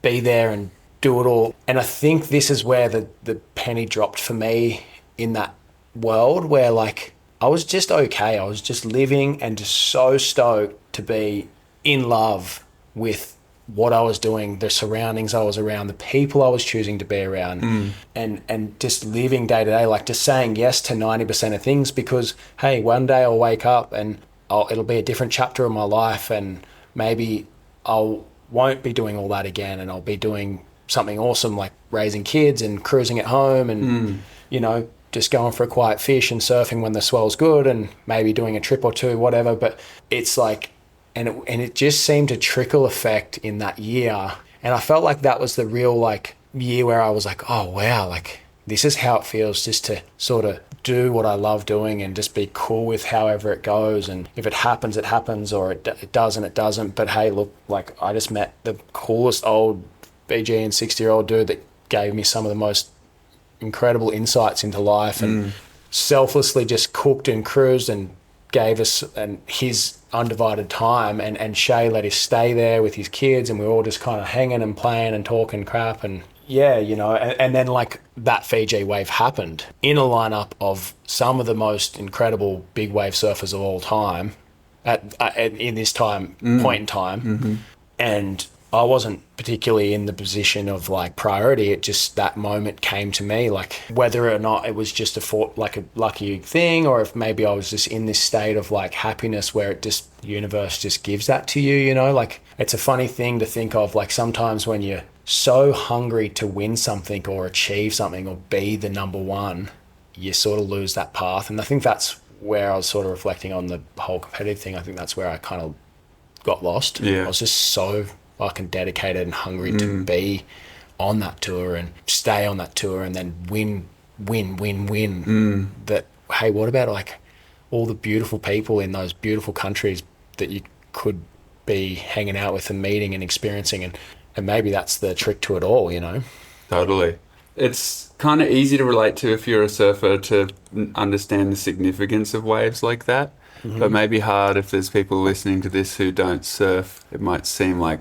be there and do it all. And I think this is where the penny dropped for me in that world, where like I was just okay. I was just living and just so stoked to be in love with what I was doing, the surroundings I was around, the people I was choosing to be around, and just living day to day, like just saying yes to 90% of things, because, hey, one day I'll wake up and it'll be a different chapter of my life, and maybe I won't be doing all that again, and I'll be doing something awesome like raising kids and cruising at home and, you know, just going for a quiet fish and surfing when the swell's good and maybe doing a trip or two, whatever. But it's like and it just seemed to trickle effect in that year. And I felt like that was the real like year where I was like, oh wow, like this is how it feels just to sort of do what I love doing and just be cool with however it goes. And if it happens, it happens, or it doesn't, it doesn't. But hey, look, like I just met the coolest old BG and 60-year-old dude that gave me some of the most incredible insights into life and selflessly just cooked and cruised and gave us his undivided time. And Shay let us stay there with his kids, and we were all just kind of hanging and playing and talking crap. And yeah, you know, and then like that Fiji wave happened in a lineup of some of the most incredible big wave surfers of all time in this time point in time. And I wasn't particularly in the position of like priority. It just, that moment came to me, like whether or not it was just a lucky thing, or if maybe I was just in this state of like happiness where it just, the universe just gives that to you, you know. Like it's a funny thing to think of, like sometimes when you're so hungry to win something or achieve something or be the number one, you sort of lose that path. And I think that's where I was sort of reflecting on the whole competitive thing. I think that's where I kind of got lost. I was just so fucking dedicated and hungry to be on that tour and stay on that tour and then win. That, hey, what about like all the beautiful people in those beautiful countries that you could be hanging out with and meeting and experiencing, and maybe that's the trick to it all, you know? Totally. It's kind of easy to relate to if you're a surfer to understand the significance of waves like that, but maybe hard if there's people listening to this who don't surf. It might seem like,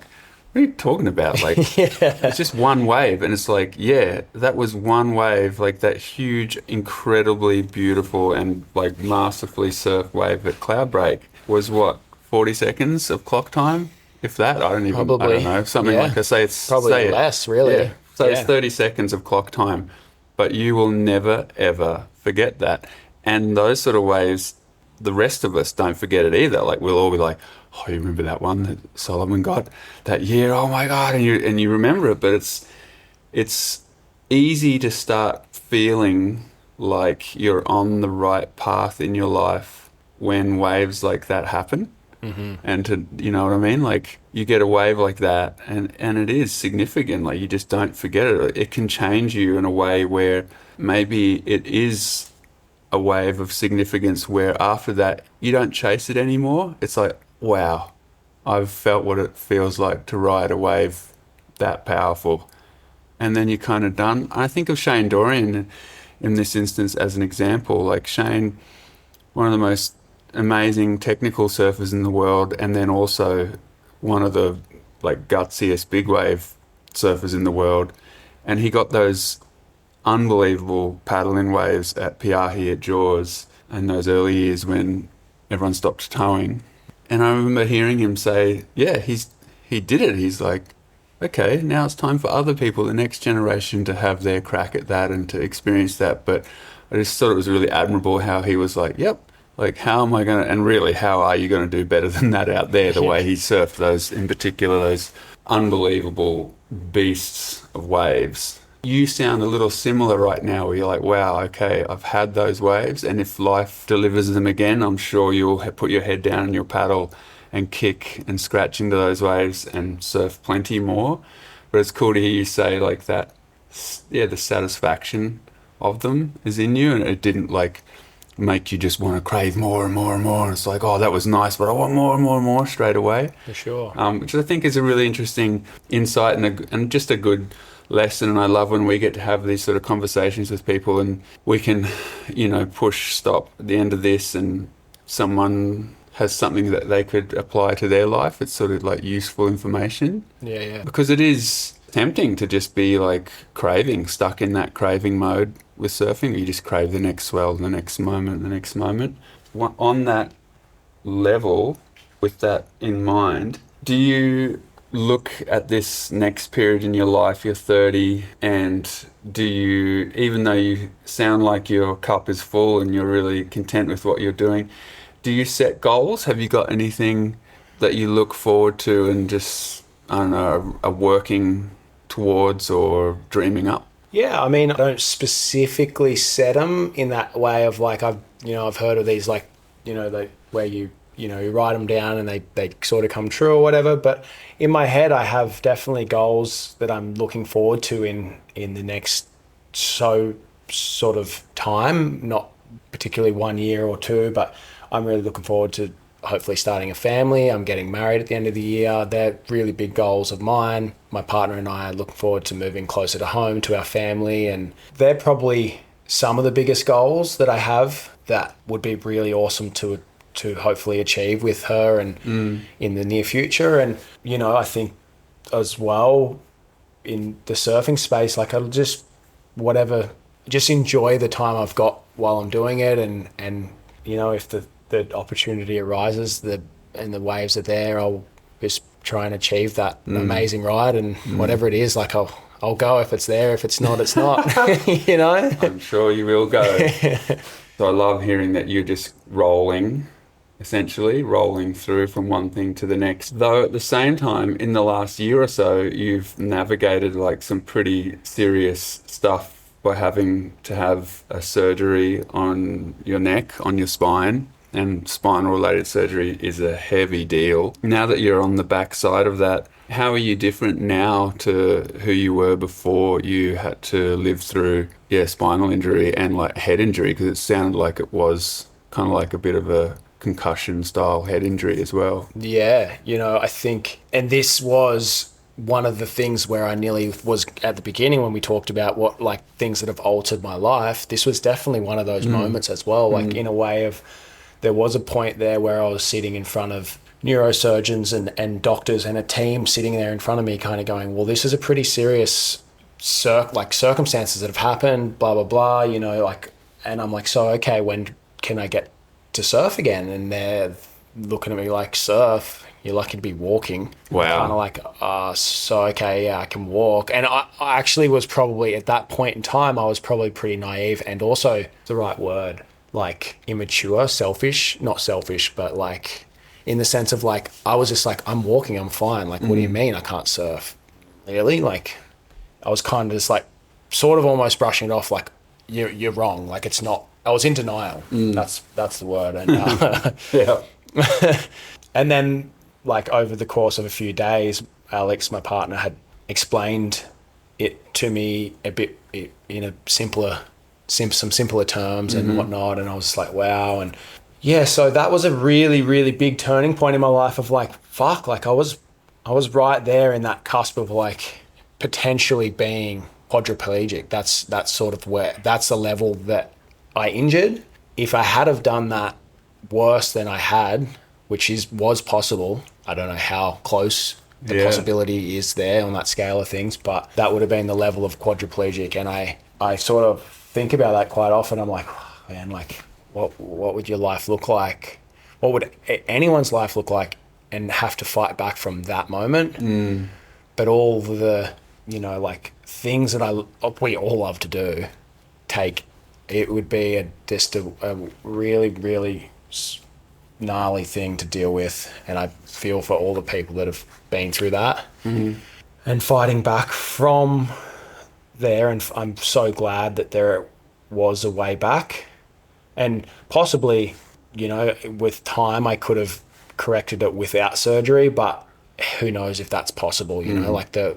what are you talking about? Like, it's just one wave. And it's like, yeah, that was one wave, like that huge, incredibly beautiful and like masterfully surfed wave at Cloudbreak was what, 40 seconds of clock time? If that, I don't know, something like, I say it's probably less, really. Yeah. So it's 30 seconds of clock time, but you will never, ever forget that. And those sort of waves, the rest of us don't forget it either. Like we'll all be like, oh, you remember that one that Solomon got that year? Oh my God. And you remember it, but it's easy to start feeling like you're on the right path in your life when waves like that happen. And to, you know what I mean? Like you get a wave like that and it is significant. Like you just don't forget it. It can change you in a way where maybe it is a wave of significance where after that you don't chase it anymore. It's like, wow, I've felt what it feels like to ride a wave that powerful. And then you're kind of done. I think of Shane Dorian in this instance as an example. Like Shane, one of the most amazing technical surfers in the world, and then also one of the like gutsiest big wave surfers in the world, and he got those unbelievable paddling waves at Piahi at Jaws in those early years when everyone stopped towing. And I remember hearing him say, yeah, he did it. He's like, okay, now it's time for other people, the next generation, to have their crack at that and to experience that. But I just thought it was really admirable how he was like, yep, like, how am I going to, and really, how are you going to do better than that out there, the way he surfed those, in particular, those unbelievable beasts of waves. You sound a little similar right now, where you're like, wow, okay, I've had those waves, and if life delivers them again, I'm sure you'll put your head down in your paddle and kick and scratch into those waves and surf plenty more. But it's cool to hear you say like that, yeah, the satisfaction of them is in you, and it didn't like make you just want to crave more and more and more. And it's like, oh, that was nice, but I want more and more and more straight away. For sure. Which I think is a really interesting insight and just a good lesson. And I love when we get to have these sort of conversations with people and we can, you know, push stop at the end of this and someone has something that they could apply to their life. It's sort of like useful information. Yeah. Because it is tempting to just be like craving, stuck in that craving mode with surfing. You just crave the next swell, the next moment, the next moment. On that level, with that in mind, do you look at this next period in your life, you're 30, and do you, even though you sound like your cup is full and you're really content with what you're doing, do you set goals? Have you got anything that you look forward to and just, I don't know, are working towards or dreaming up? Yeah, I mean, I don't specifically set them in that way of like, I've heard of these like, you know, where you you write them down and they sort of come true or whatever. But in my head, I have definitely goals that I'm looking forward to in the next sort of time, not particularly 1 year or two, but I'm really looking forward to hopefully starting a family. I'm getting married at the end of the year. They're really big goals of mine. My partner and I are looking forward to moving closer to home, to our family, and they're probably some of the biggest goals that I have that would be really awesome to hopefully achieve with her and in the near future. And, I think as well in the surfing space, like I'll just enjoy the time I've got while I'm doing it. And if the opportunity arises and the waves are there, I'll just try and achieve that amazing ride. And whatever it is, like I'll go if it's there. If it's not, it's not, I'm sure you will go. So I love hearing that you're just essentially rolling through from one thing to the next. Though at the same time, in the last year or so, you've navigated like some pretty serious stuff by having to have a surgery on your neck, on your spine. And spinal related surgery is a heavy deal. Now that you're on the back side of that, how are you different now to who you were before you had to live through spinal injury and like head injury? Because it sounded like it was kind of like a bit of a concussion style head injury as well. Yeah, I think, and this was one of the things where I nearly was at the beginning when we talked about what like things that have altered my life. This was definitely one of those moments as well, like in a way of, there was a point there where I was sitting in front of neurosurgeons and doctors and a team sitting there in front of me kind of going, well, this is a pretty serious circumstances that have happened, blah, blah, blah, and I'm like, so, okay, when can I get to surf again? And they're looking at me like, surf? You're lucky to be walking. Wow. Kind of like, so, okay, yeah, I can walk. And I actually was probably, at that point in time, I was probably pretty naive and also the right word, like immature, not selfish, but like in the sense of like, I was just like, I'm walking, I'm fine. Like, what do you mean I can't surf? Really? Like, I was kind of just like, sort of almost brushing it off like, you're wrong. Like, it's not, I was in denial. That's the word. And, Yeah. And then like over the course of a few days, Alex, my partner, had explained it to me a bit in some simpler terms and whatnot. And I was like, wow. And yeah, so that was a really, really big turning point in my life of like, fuck, like I was right there in that cusp of like potentially being quadriplegic. That's the level that I injured. If I had have done that worse than I had, which was possible, I don't know how close the possibility is there on that scale of things, but that would have been the level of quadriplegic. And I sort of think about that quite often. I'm like, oh, man, like what would your life look like? What would anyone's life look like and have to fight back from that moment? But all the, like things that we all love to do, it would be just a really, really gnarly thing to deal with. And I feel for all the people that have been through that and fighting back from there. And I'm so glad that there was a way back, and possibly, with time I could have corrected it without surgery, but who knows if that's possible, like the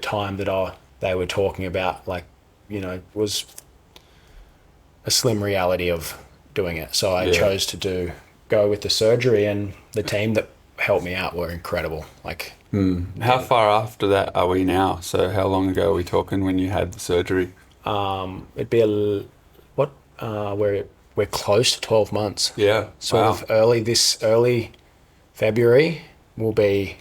time that they were talking about, like, was a slim reality of doing it. So I chose to go with the surgery, and the team that helped me out were incredible. Like, how far after that are we now? So how long ago are we talking when you had the surgery? It'd be we're close to 12 months. Yeah. Sort of early February will be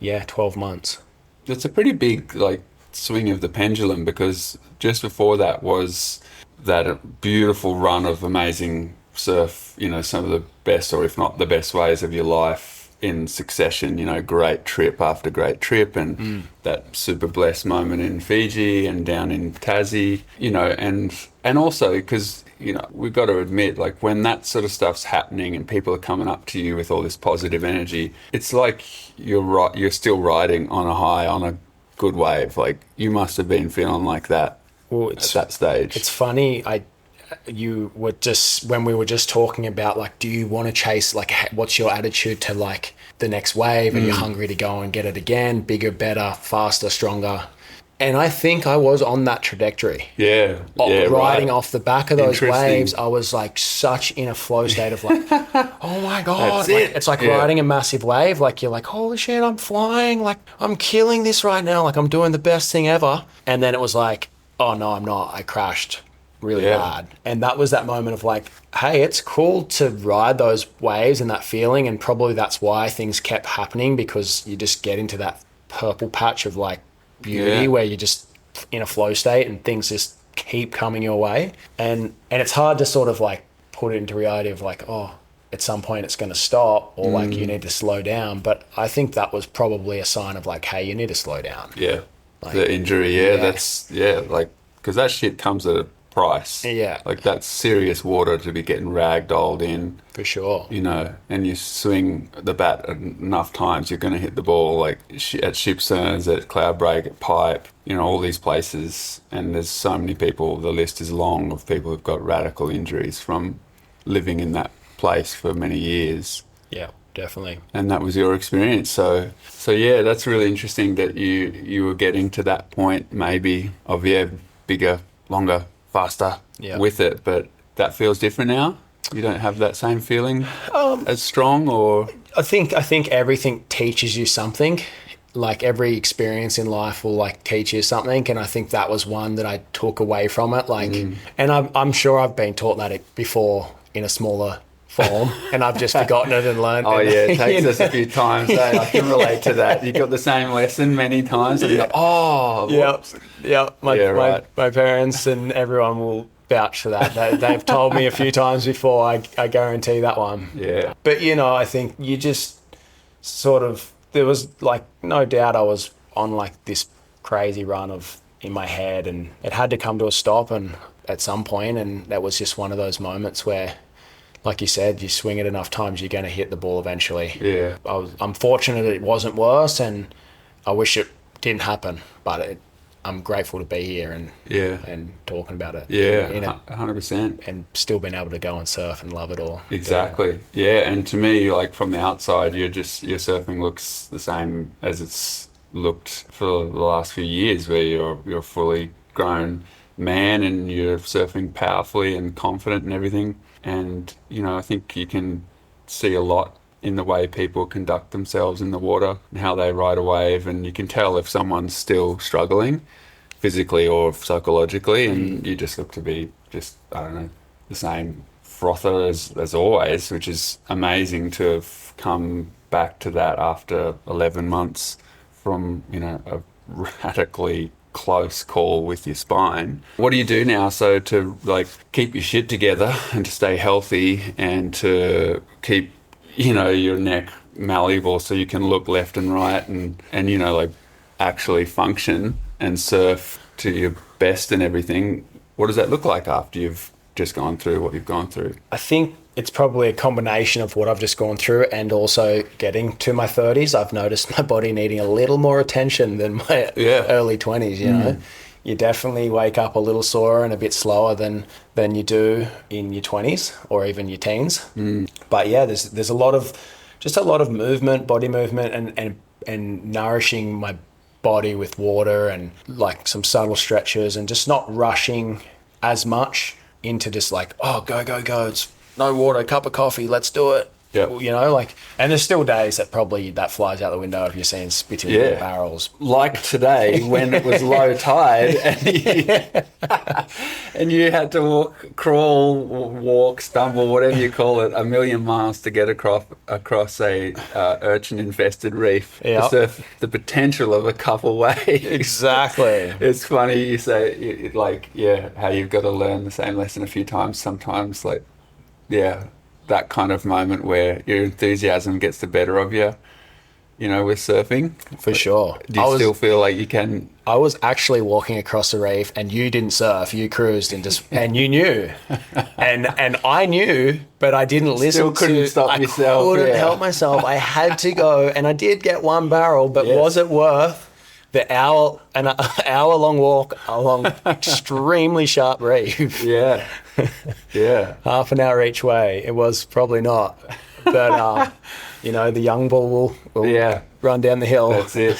12 months. It's a pretty big like swing of the pendulum, because just before that was that beautiful run of amazing surf, some of the best, or if not the best waves of your life in succession, great trip after great trip, and that super blessed moment in Fiji and down in Tassie, and also because, we've got to admit, like when that sort of stuff's happening and people are coming up to you with all this positive energy, it's like you're still riding on a high, on a good wave. Like you must have been feeling like that at that stage. It's funny. you were just, when we were just talking about like, do you want to chase, like, what's your attitude to like the next wave? Are you hungry to go and get it again? Bigger, better, faster, stronger? And I think I was on that trajectory. Yeah. Riding off the back of those waves, I was like such in a flow state of like, oh my God. It's like riding a massive wave. Like you're like, holy shit, I'm flying. Like I'm killing this right now. Like I'm doing the best thing ever. And then it was like, oh no, I'm not. I crashed really bad. And that was that moment of like, hey, it's cool to ride those waves and that feeling. And probably that's why things kept happening, because you just get into that purple patch of like beauty where you're just in a flow state and things just keep coming your way. And it's hard to sort of like put it into reality of like, oh, at some point it's going to stop, or like you need to slow down. But I think that was probably a sign of like, hey, you need to slow down. Yeah. Like, the injury. That's, like, because that shit comes at a price. Yeah. Like that's serious water to be getting ragdolled in. For sure. You know, and you swing the bat enough times, you're going to hit the ball, like at Shipsterns, at Cloudbreak, at Pipe, you know, all these places. And there's so many people, the list is long of people who've got radical injuries from living in that place for many years. Yeah, definitely. And that was your experience. So yeah, that's really interesting that you were getting to that point maybe of, bigger, longer, faster with it. But that feels different now? You don't have that same feeling as strong, or? I think everything teaches you something. Like every experience in life will like teach you something, and I think that was one that I took away from it. Like, and I'm sure I've been taught that before in a smaller form, and I've just forgotten it and learned. Oh yeah, it takes us a few times. I can relate to that. You got the same lesson many times, and you go, oh, whoops. My parents and everyone will vouch for that. They've told me a few times before. I guarantee that one. Yeah. But you know, I think you just sort of, there was like no doubt I was on like this crazy run of in my head, and it had to come to a stop and at some point, and that was just one of those moments where, like you said, you swing it enough times, you're going to hit the ball eventually. Yeah. I'm fortunate it wasn't worse, and I wish it didn't happen, but I'm grateful to be here and talking about it. Yeah, 100%. And still being able to go and surf and love it all. Exactly. Yeah, and to me, like from the outside, your surfing looks the same as it's looked for the last few years, where you're a fully grown man and you're surfing powerfully and confident and everything. And, you know, I think you can see a lot in the way people conduct themselves in the water and how they ride a wave, and you can tell if someone's still struggling physically or psychologically, and you just look to be just, I don't know, the same frother as always, which is amazing to have come back to that after 11 months from, you know, a radically close call with your spine. What do you do now so to like keep your shit together and to stay healthy and to keep, you know, your neck malleable so you can look left and right and you know, like actually function and surf to your best and everything? What does that look like after you've just gone through what you've gone through? I think it's probably a combination of what I've just gone through and also getting to my 30s. I've noticed my body needing a little more attention than my early 20s, you know. You definitely wake up a little sore and a bit slower than you do in your 20s or even your teens. But yeah, there's a lot of movement, body movement, and nourishing my body with water and like some subtle stretches and just not rushing as much into just like, oh, go, it's no water, cup of coffee, let's do it. Yeah. You know, like, and there's still days that probably that flies out the window if you're seeing spitting in barrels. Like today when it was low tide and you had to walk, stumble, whatever you call it, 1,000,000 miles to get across a urchin-infested reef to surf the potential of a couple waves. Exactly. It's funny you say, how you've got to learn the same lesson a few times sometimes, like, that kind of moment where your enthusiasm gets the better of you, you know, with surfing. For sure. Do you still feel like you can? I was actually walking across the reef and you didn't surf, you cruised and you knew. and I knew, but I didn't listen. Still couldn't stop yourself. I couldn't help myself. I had to go, and I did get one barrel, but was it worth the an hour-long walk along extremely sharp reef. Yeah. Yeah. Half an hour each way. It was probably not. But, the young bull will run down the hill. That's it.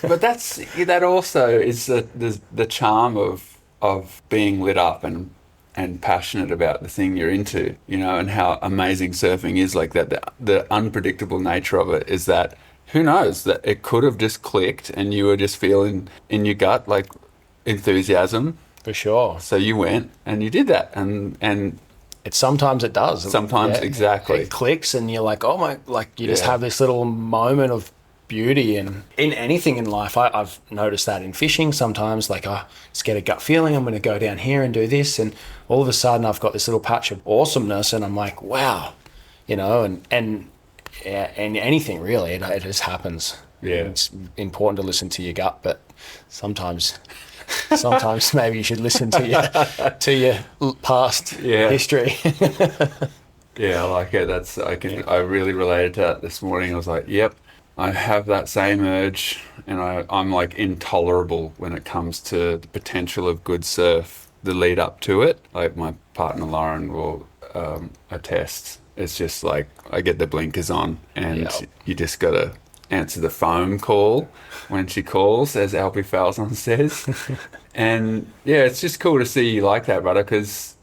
But that also is the charm of being lit up and passionate about the thing you're into, and how amazing surfing is like that. The unpredictable nature of it is that who knows, that it could have just clicked and you were just feeling in your gut like enthusiasm. For sure. So you went and you did that, and sometimes it does. Sometimes, exactly. It clicks and you're like, oh my, like you just have this little moment of beauty. And in anything in life, I've noticed that in fishing sometimes, like I just get a gut feeling I'm going to go down here and do this, and all of a sudden I've got this little patch of awesomeness and I'm like, wow, and anything really, it just happens. Yeah. It's important to listen to your gut, but sometimes maybe you should listen to your past history. Yeah, I like it. I really related to that this morning. I was like, yep, I have that same urge, and I'm like intolerable when it comes to the potential of good surf, the lead up to it. Like my partner Lauren will attest. It's just like I get the blinkers on, and you just got to answer the phone call when she calls, as Alpie Falzon says. And it's just cool to see you like that, brother, because,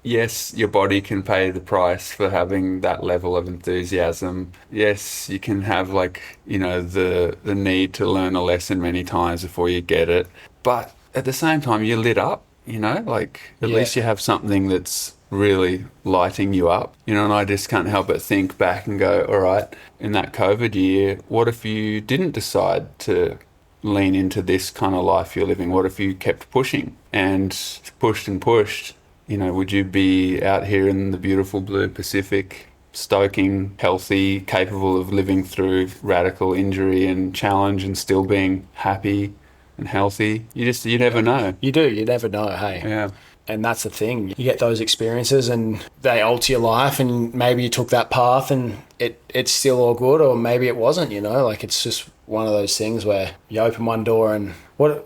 yes, your body can pay the price for having that level of enthusiasm. Yes, you can have the need to learn a lesson many times before you get it. But at the same time, you're lit up, at least you have something that's really lighting you up, and I just can't help but think back and go, all right, in that COVID year, what if you didn't decide to lean into this kind of life you're living? What if you kept pushing and pushed and pushed? Would you be out here in the beautiful blue Pacific, stoking, healthy, capable of living through radical injury and challenge and still being happy and healthy? You never know. You do. You never know, hey? Yeah. And that's the thing. You get those experiences and they alter your life, and maybe you took that path and it's still all good, or maybe it wasn't, like it's just one of those things where you open one door and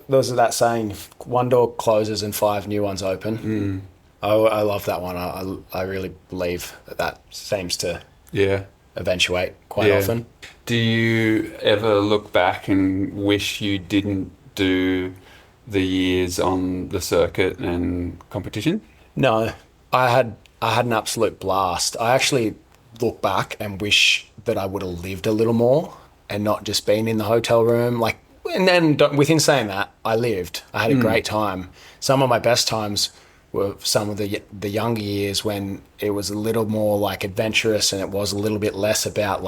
there's that saying, one door closes and 5 new ones open. I love that one. I really believe that seems to eventuate quite often. Do you ever look back and wish you didn't do the years on the circuit and competition? No, I had an absolute blast. I actually look back and wish that I would have lived a little more and not just been in the hotel room. And then within saying that, I lived. I had a great time. Some of my best times were some of the younger years when it was a little more adventurous, and it was a little bit less about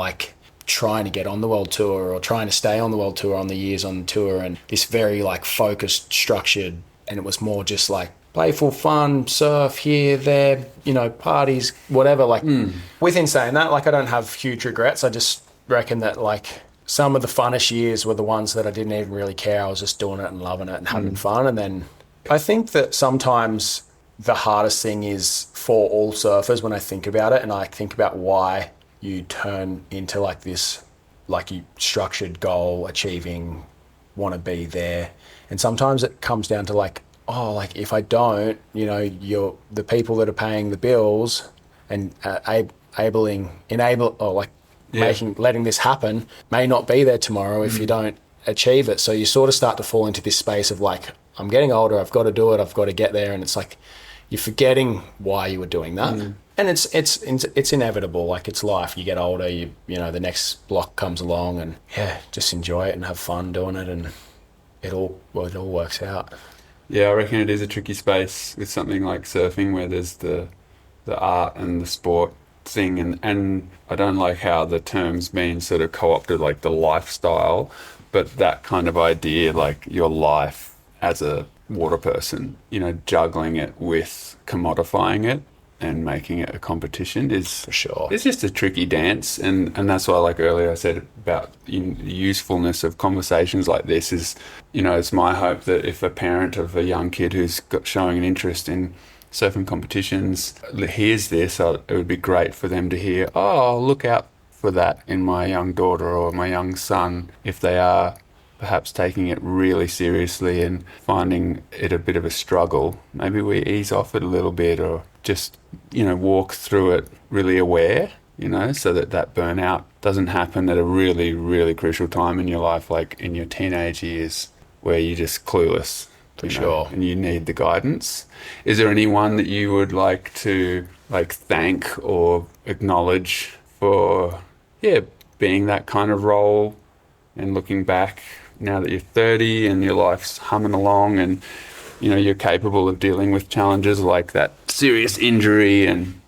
trying to get on the world tour or trying to stay on the world tour on the years on the tour, and this very focused, structured, and it was more just playful fun, surf here, there, parties, whatever. Within saying that, I don't have huge regrets. I just reckon that some of the funnest years were the ones that I didn't even really care. I was just doing it and loving it and having fun. And then I think that sometimes the hardest thing is for all surfers when I think about it, and I think about why you turn into this you structured goal achieving, want to be there, and sometimes it comes down to if I don't, you're the people that are paying the bills and letting this happen may not be there tomorrow if you don't achieve it. So you sort of start to fall into this space of I'm getting older, I've got to do it, I've got to get there, and it's you're forgetting why you were doing that. And it's inevitable. It's life. You get older. The next block comes along, and just enjoy it and have fun doing it, and it all works out. Yeah, I reckon it is a tricky space with something like surfing, where there's the art and the sport thing, and I don't like how the term's been sort of co-opted, the lifestyle, but that kind of idea, your life as a water person, juggling it with commodifying it and making it a competition is for sure. It's just a tricky dance, and that's why, earlier I said about the usefulness of conversations like this is, it's my hope that if a parent of a young kid who's showing an interest in surfing competitions hears this, it would be great for them to hear, oh, I'll look out for that in my young daughter or my young son if they are perhaps taking it really seriously and finding it a bit of a struggle, maybe we ease off it a little bit, or just, walk through it really aware, so that burnout doesn't happen at a really, really crucial time in your life, like in your teenage years, where you're just clueless. For sure. And you need the guidance. Is there anyone that you would like to thank or acknowledge for, being that kind of role, and looking back now that you're 30 and your life's humming along, and you're capable of dealing with challenges like that serious injury, and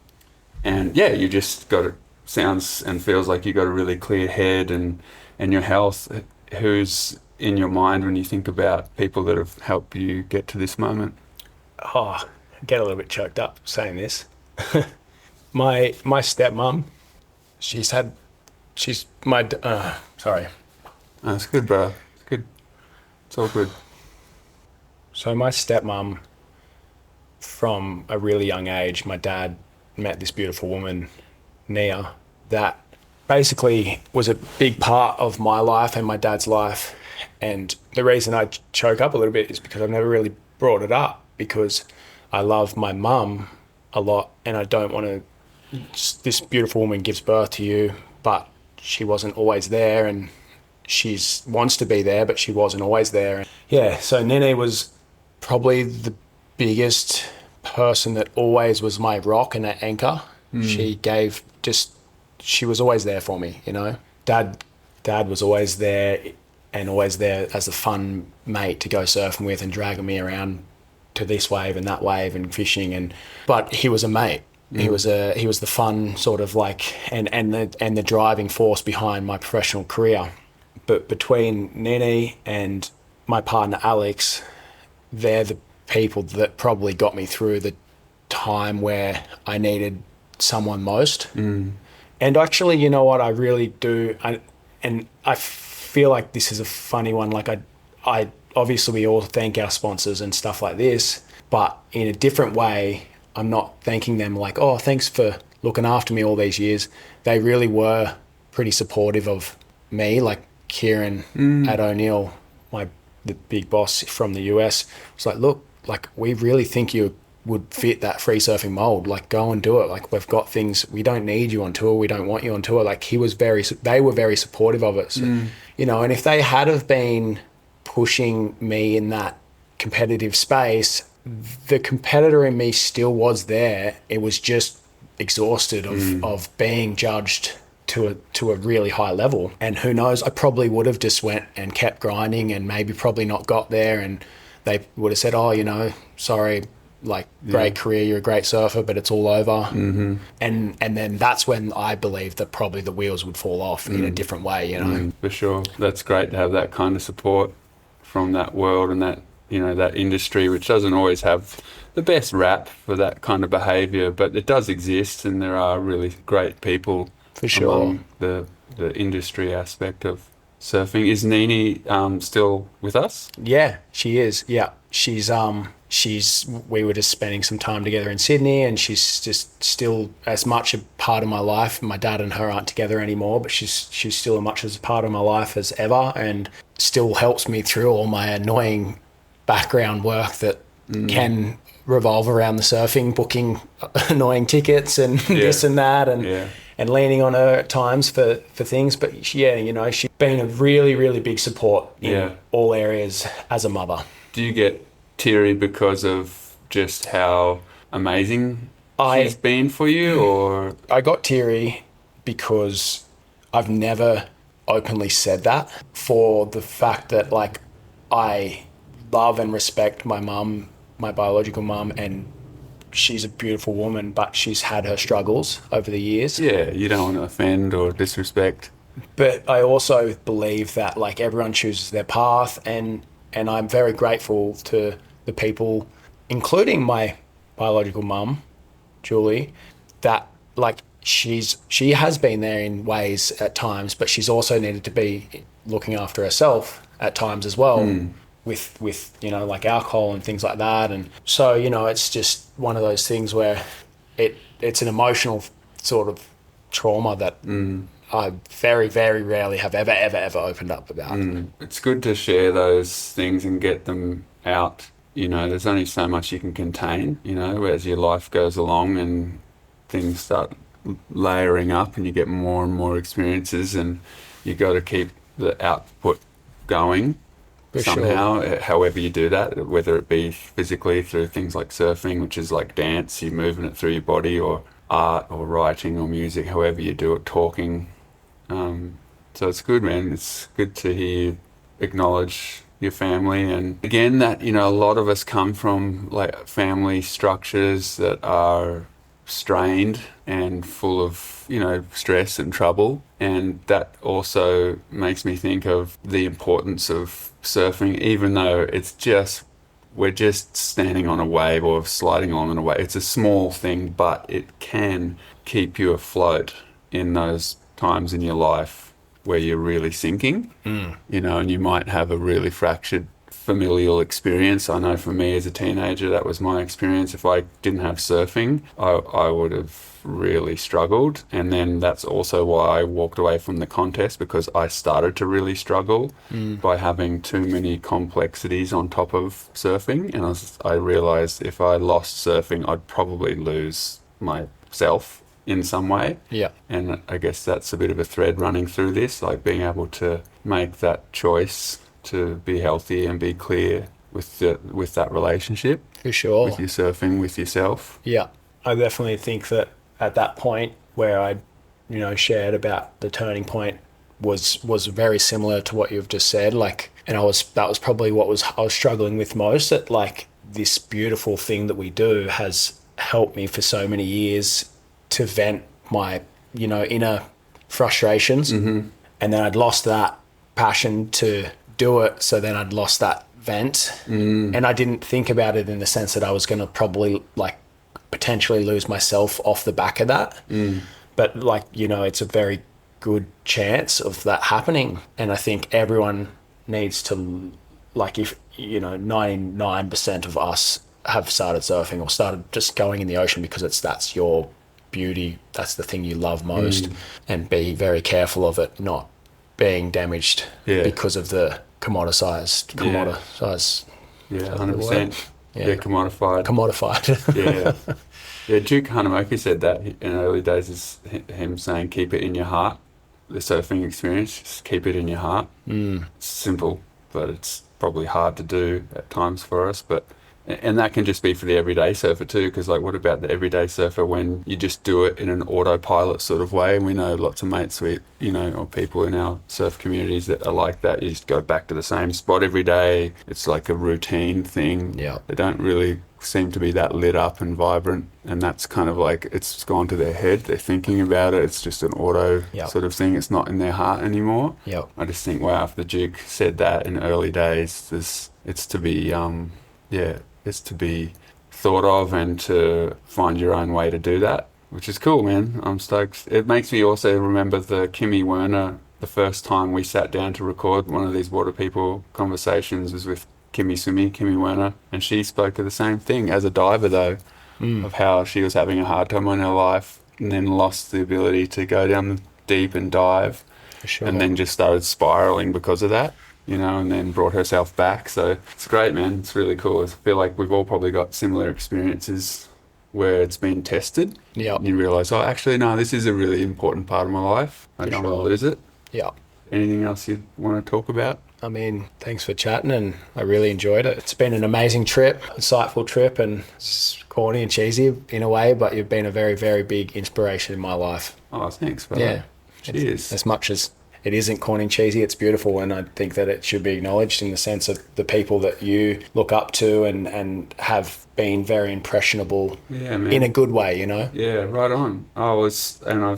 you just got it, sounds and feels like you got a really clear head and your health. Who's in your mind when you think about people that have helped you get to this moment? Oh, I get a little bit choked up saying this. My stepmom, sorry. Oh, it's good, bro. It's good. It's all good. So my stepmom, from a really young age, my dad met this beautiful woman, Nia, that basically was a big part of my life and my dad's life. And the reason I choke up a little bit is because I've never really brought it up, because I love my mum a lot, and I don't want to... This beautiful woman gives birth to you, but she wasn't always there, and she wants to be there, but she wasn't always there. Yeah, so Nene was probably the biggest person that always was my rock and that anchor. She was always there for me, Dad was always there, and always there as a fun mate to go surfing with and dragging me around to this wave and that wave and fishing, but he was a mate. He was the fun sort of and the driving force behind my professional career. But between Nene and my partner Alex, they're the people that probably got me through the time where I needed someone most. And actually, you know what, I really do, and I feel like this is a funny one. I obviously, we all thank our sponsors and stuff like this, but in a different way. I'm not thanking them oh, thanks for looking after me all these years. They really were pretty supportive of me, like Kieran at O'Neill, the big boss from the US. It's look, we really think you would fit that free surfing mold. Go and do it. We've got things. We don't need you on tour. We don't want you on tour. They were very supportive of it. So, and if they had have been pushing me in that competitive space, the competitor in me still was there. It was just exhausted of being judged to a really high level. And who knows, I probably would have just went and kept grinding and maybe probably not got there, and they would have said, oh, sorry, great career, you're a great surfer, but it's all over. And then that's when I believe that probably the wheels would fall off in a different way, For sure. That's great to have that kind of support from that world and that that industry, which doesn't always have the best rap for that kind of behaviour, but it does exist, and there are really great people for sure among the industry aspect of surfing. Is Nini still with us? Yeah, she is. Yeah, we were just spending some time together in Sydney, and she's just still as much a part of my life. My dad and her aren't together anymore, but she's still as much as a part of my life as ever, and still helps me through all my annoying background work that can revolve around the surfing, booking annoying tickets and this and that, and leaning on her at times for things. But she's been a really, really big support in all areas as a mother. Do you get teary because of just how amazing she's been for you, or? I got teary because I've never openly said that, for the fact that I love and respect my mum, my biological mum, and she's a beautiful woman, but she's had her struggles over the years. Yeah, you don't want to offend or disrespect. But I also believe that everyone chooses their path, and I'm very grateful to the people, including my biological mum, Julie, that she has been there in ways at times, but she's also needed to be looking after herself at times as well. With alcohol and things like that. And so, it's just one of those things where it's an emotional sort of trauma that I very, very rarely have ever opened up about. It's good to share those things and get them out. You know, there's only so much you can contain, you know, as your life goes along and things start layering up and you get more and more experiences, and you got to keep the output going somehow, however you do that, whether it be physically through things like surfing, which is like dance, you're moving it through your body, or art or writing or music, however you do it, talking. So it's good, man. It's good to hear you acknowledge your family. And again, that, you know, a lot of us come from like family structures that are strained and full of, you know, stress and trouble. And that also makes me think of the importance of surfing, even though it's just, we're just standing on a wave or sliding on a wave. It's a small thing, but it can keep you afloat in those times in your life where you're really sinking, you know, and you might have a really fractured familial experience. I know for me as a teenager, that was my experience. If I didn't have surfing, I would have really struggled. And then that's also why I walked away from the contest, because I started to really struggle by having too many complexities on top of surfing. And I realized if I lost surfing, I'd probably lose myself in some way. Yeah. And I guess that's a bit of a thread running through this, like being able to make that choice to be healthy and be clear with that relationship. For sure. With your surfing, with yourself. Yeah. I definitely think that at that point where I, you know, shared about the turning point was very similar to what you've just said. Like, and that was probably what I was struggling with most, that like this beautiful thing that we do has helped me for so many years to vent my, you know, inner frustrations. And then I'd lost that passion to do it. So then I'd lost that vent. And I didn't think about it in the sense that I was going to probably like potentially lose myself off the back of that. But like, you know, it's a very good chance of that happening. And I think everyone needs to, like, if, you know, 99% of us have started surfing or started just going in the ocean because that's your beauty, that's the thing you love most, and be very careful of it not being damaged because of the commoditized. Yeah, 100%. Yeah, commodified. Yeah, Duke Hanamoku said that in early days, is him saying keep it in your heart. The surfing experience, just keep it in your heart. It's simple, but it's probably hard to do at times for us. And that can just be for the everyday surfer too, because like, what about the everyday surfer when you just do it in an autopilot sort of way? And we know lots of mates, you know, or people in our surf communities that are like that. You just go back to the same spot every day. It's like a routine thing. Yeah. They don't really seem to be that lit up and vibrant, and that's kind of like, it's gone to their head. They're thinking about it. It's just an auto sort of thing. It's not in their heart anymore. I just think, wow, if the Duke said that in early days, it's to be it's to be thought of and to find your own way to do that, which is cool, man. I'm stoked. It makes me also remember the Kimmy Werner, the first time we sat down to record one of these Water People conversations was with Kimmy Werner, and she spoke of the same thing as a diver though, of how she was having a hard time in her life and then lost the ability to go down deep and dive, and then just started spiraling because of that. You know, and then brought herself back. So it's great, man. It's really cool. I feel like we've all probably got similar experiences where it's been tested. Yeah. And you realise, oh, actually, no, this is a really important part of my life. I don't want to lose it. Yeah. Anything else you want to talk about? I mean, thanks for chatting, and I really enjoyed it. It's been an amazing trip, insightful trip, and it's corny and cheesy in a way, but you've been a very, very big inspiration in my life. Oh, thanks, brother. Yeah. Cheers. As much as it isn't corny and cheesy, it's beautiful, and I think that it should be acknowledged in the sense of the people that you look up to and have been very impressionable in a good way, you know? Yeah, right on. I've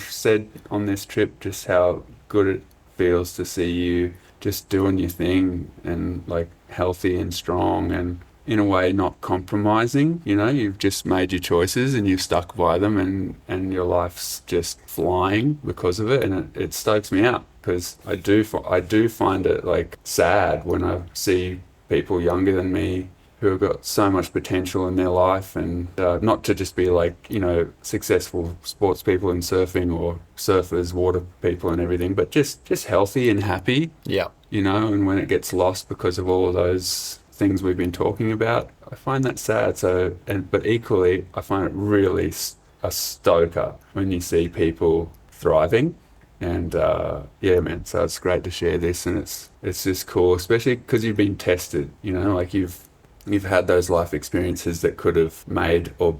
said on this trip just how good it feels to see you just doing your thing and like healthy and strong and in a way not compromising. You know, you've just made your choices and you've stuck by them, and your life's just flying because of it, and it stokes me out, because I do find it like sad when I see people younger than me who have got so much potential in their life, and not to just be like, successful sports people in surfing or surfers, water people and everything, but just healthy and happy. Yeah. And when it gets lost because of all of those things we've been talking about, I find that sad. But equally, I find it really a stoker when you see people thriving. And yeah, man, so it's great to share this, and it's just cool, especially because you've been tested, like you've had those life experiences that could have made or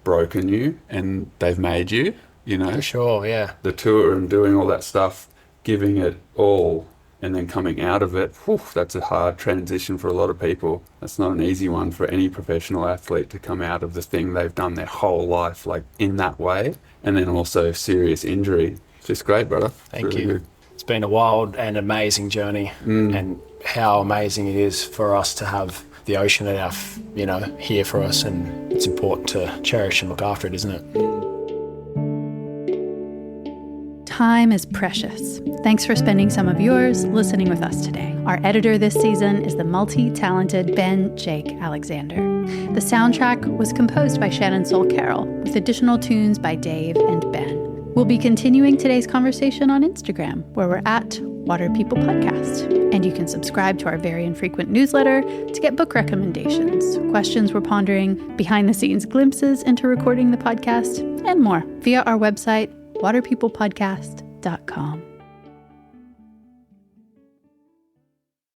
broken you, and they've made you, For sure, yeah. The tour and doing all that stuff, giving it all, and then coming out of it, that's a hard transition for a lot of people. That's not an easy one for any professional athlete to come out of the thing they've done their whole life, like in that way, and then also serious injury. Just great, brother. Thank you. Good. It's been a wild and amazing journey, and how amazing it is for us to have the ocean at our, here for us, and it's important to cherish and look after it, isn't it? Time is precious. Thanks for spending some of yours listening with us today. Our editor this season is the multi-talented Ben Jake Alexander. The soundtrack was composed by Shannon Soul Carroll, with additional tunes by Dave and Ben. We'll be continuing today's conversation on Instagram, where we're at Water People Podcast. And you can subscribe to our very infrequent newsletter to get book recommendations, questions we're pondering, behind-the-scenes glimpses into recording the podcast, and more via our website, waterpeoplepodcast.com.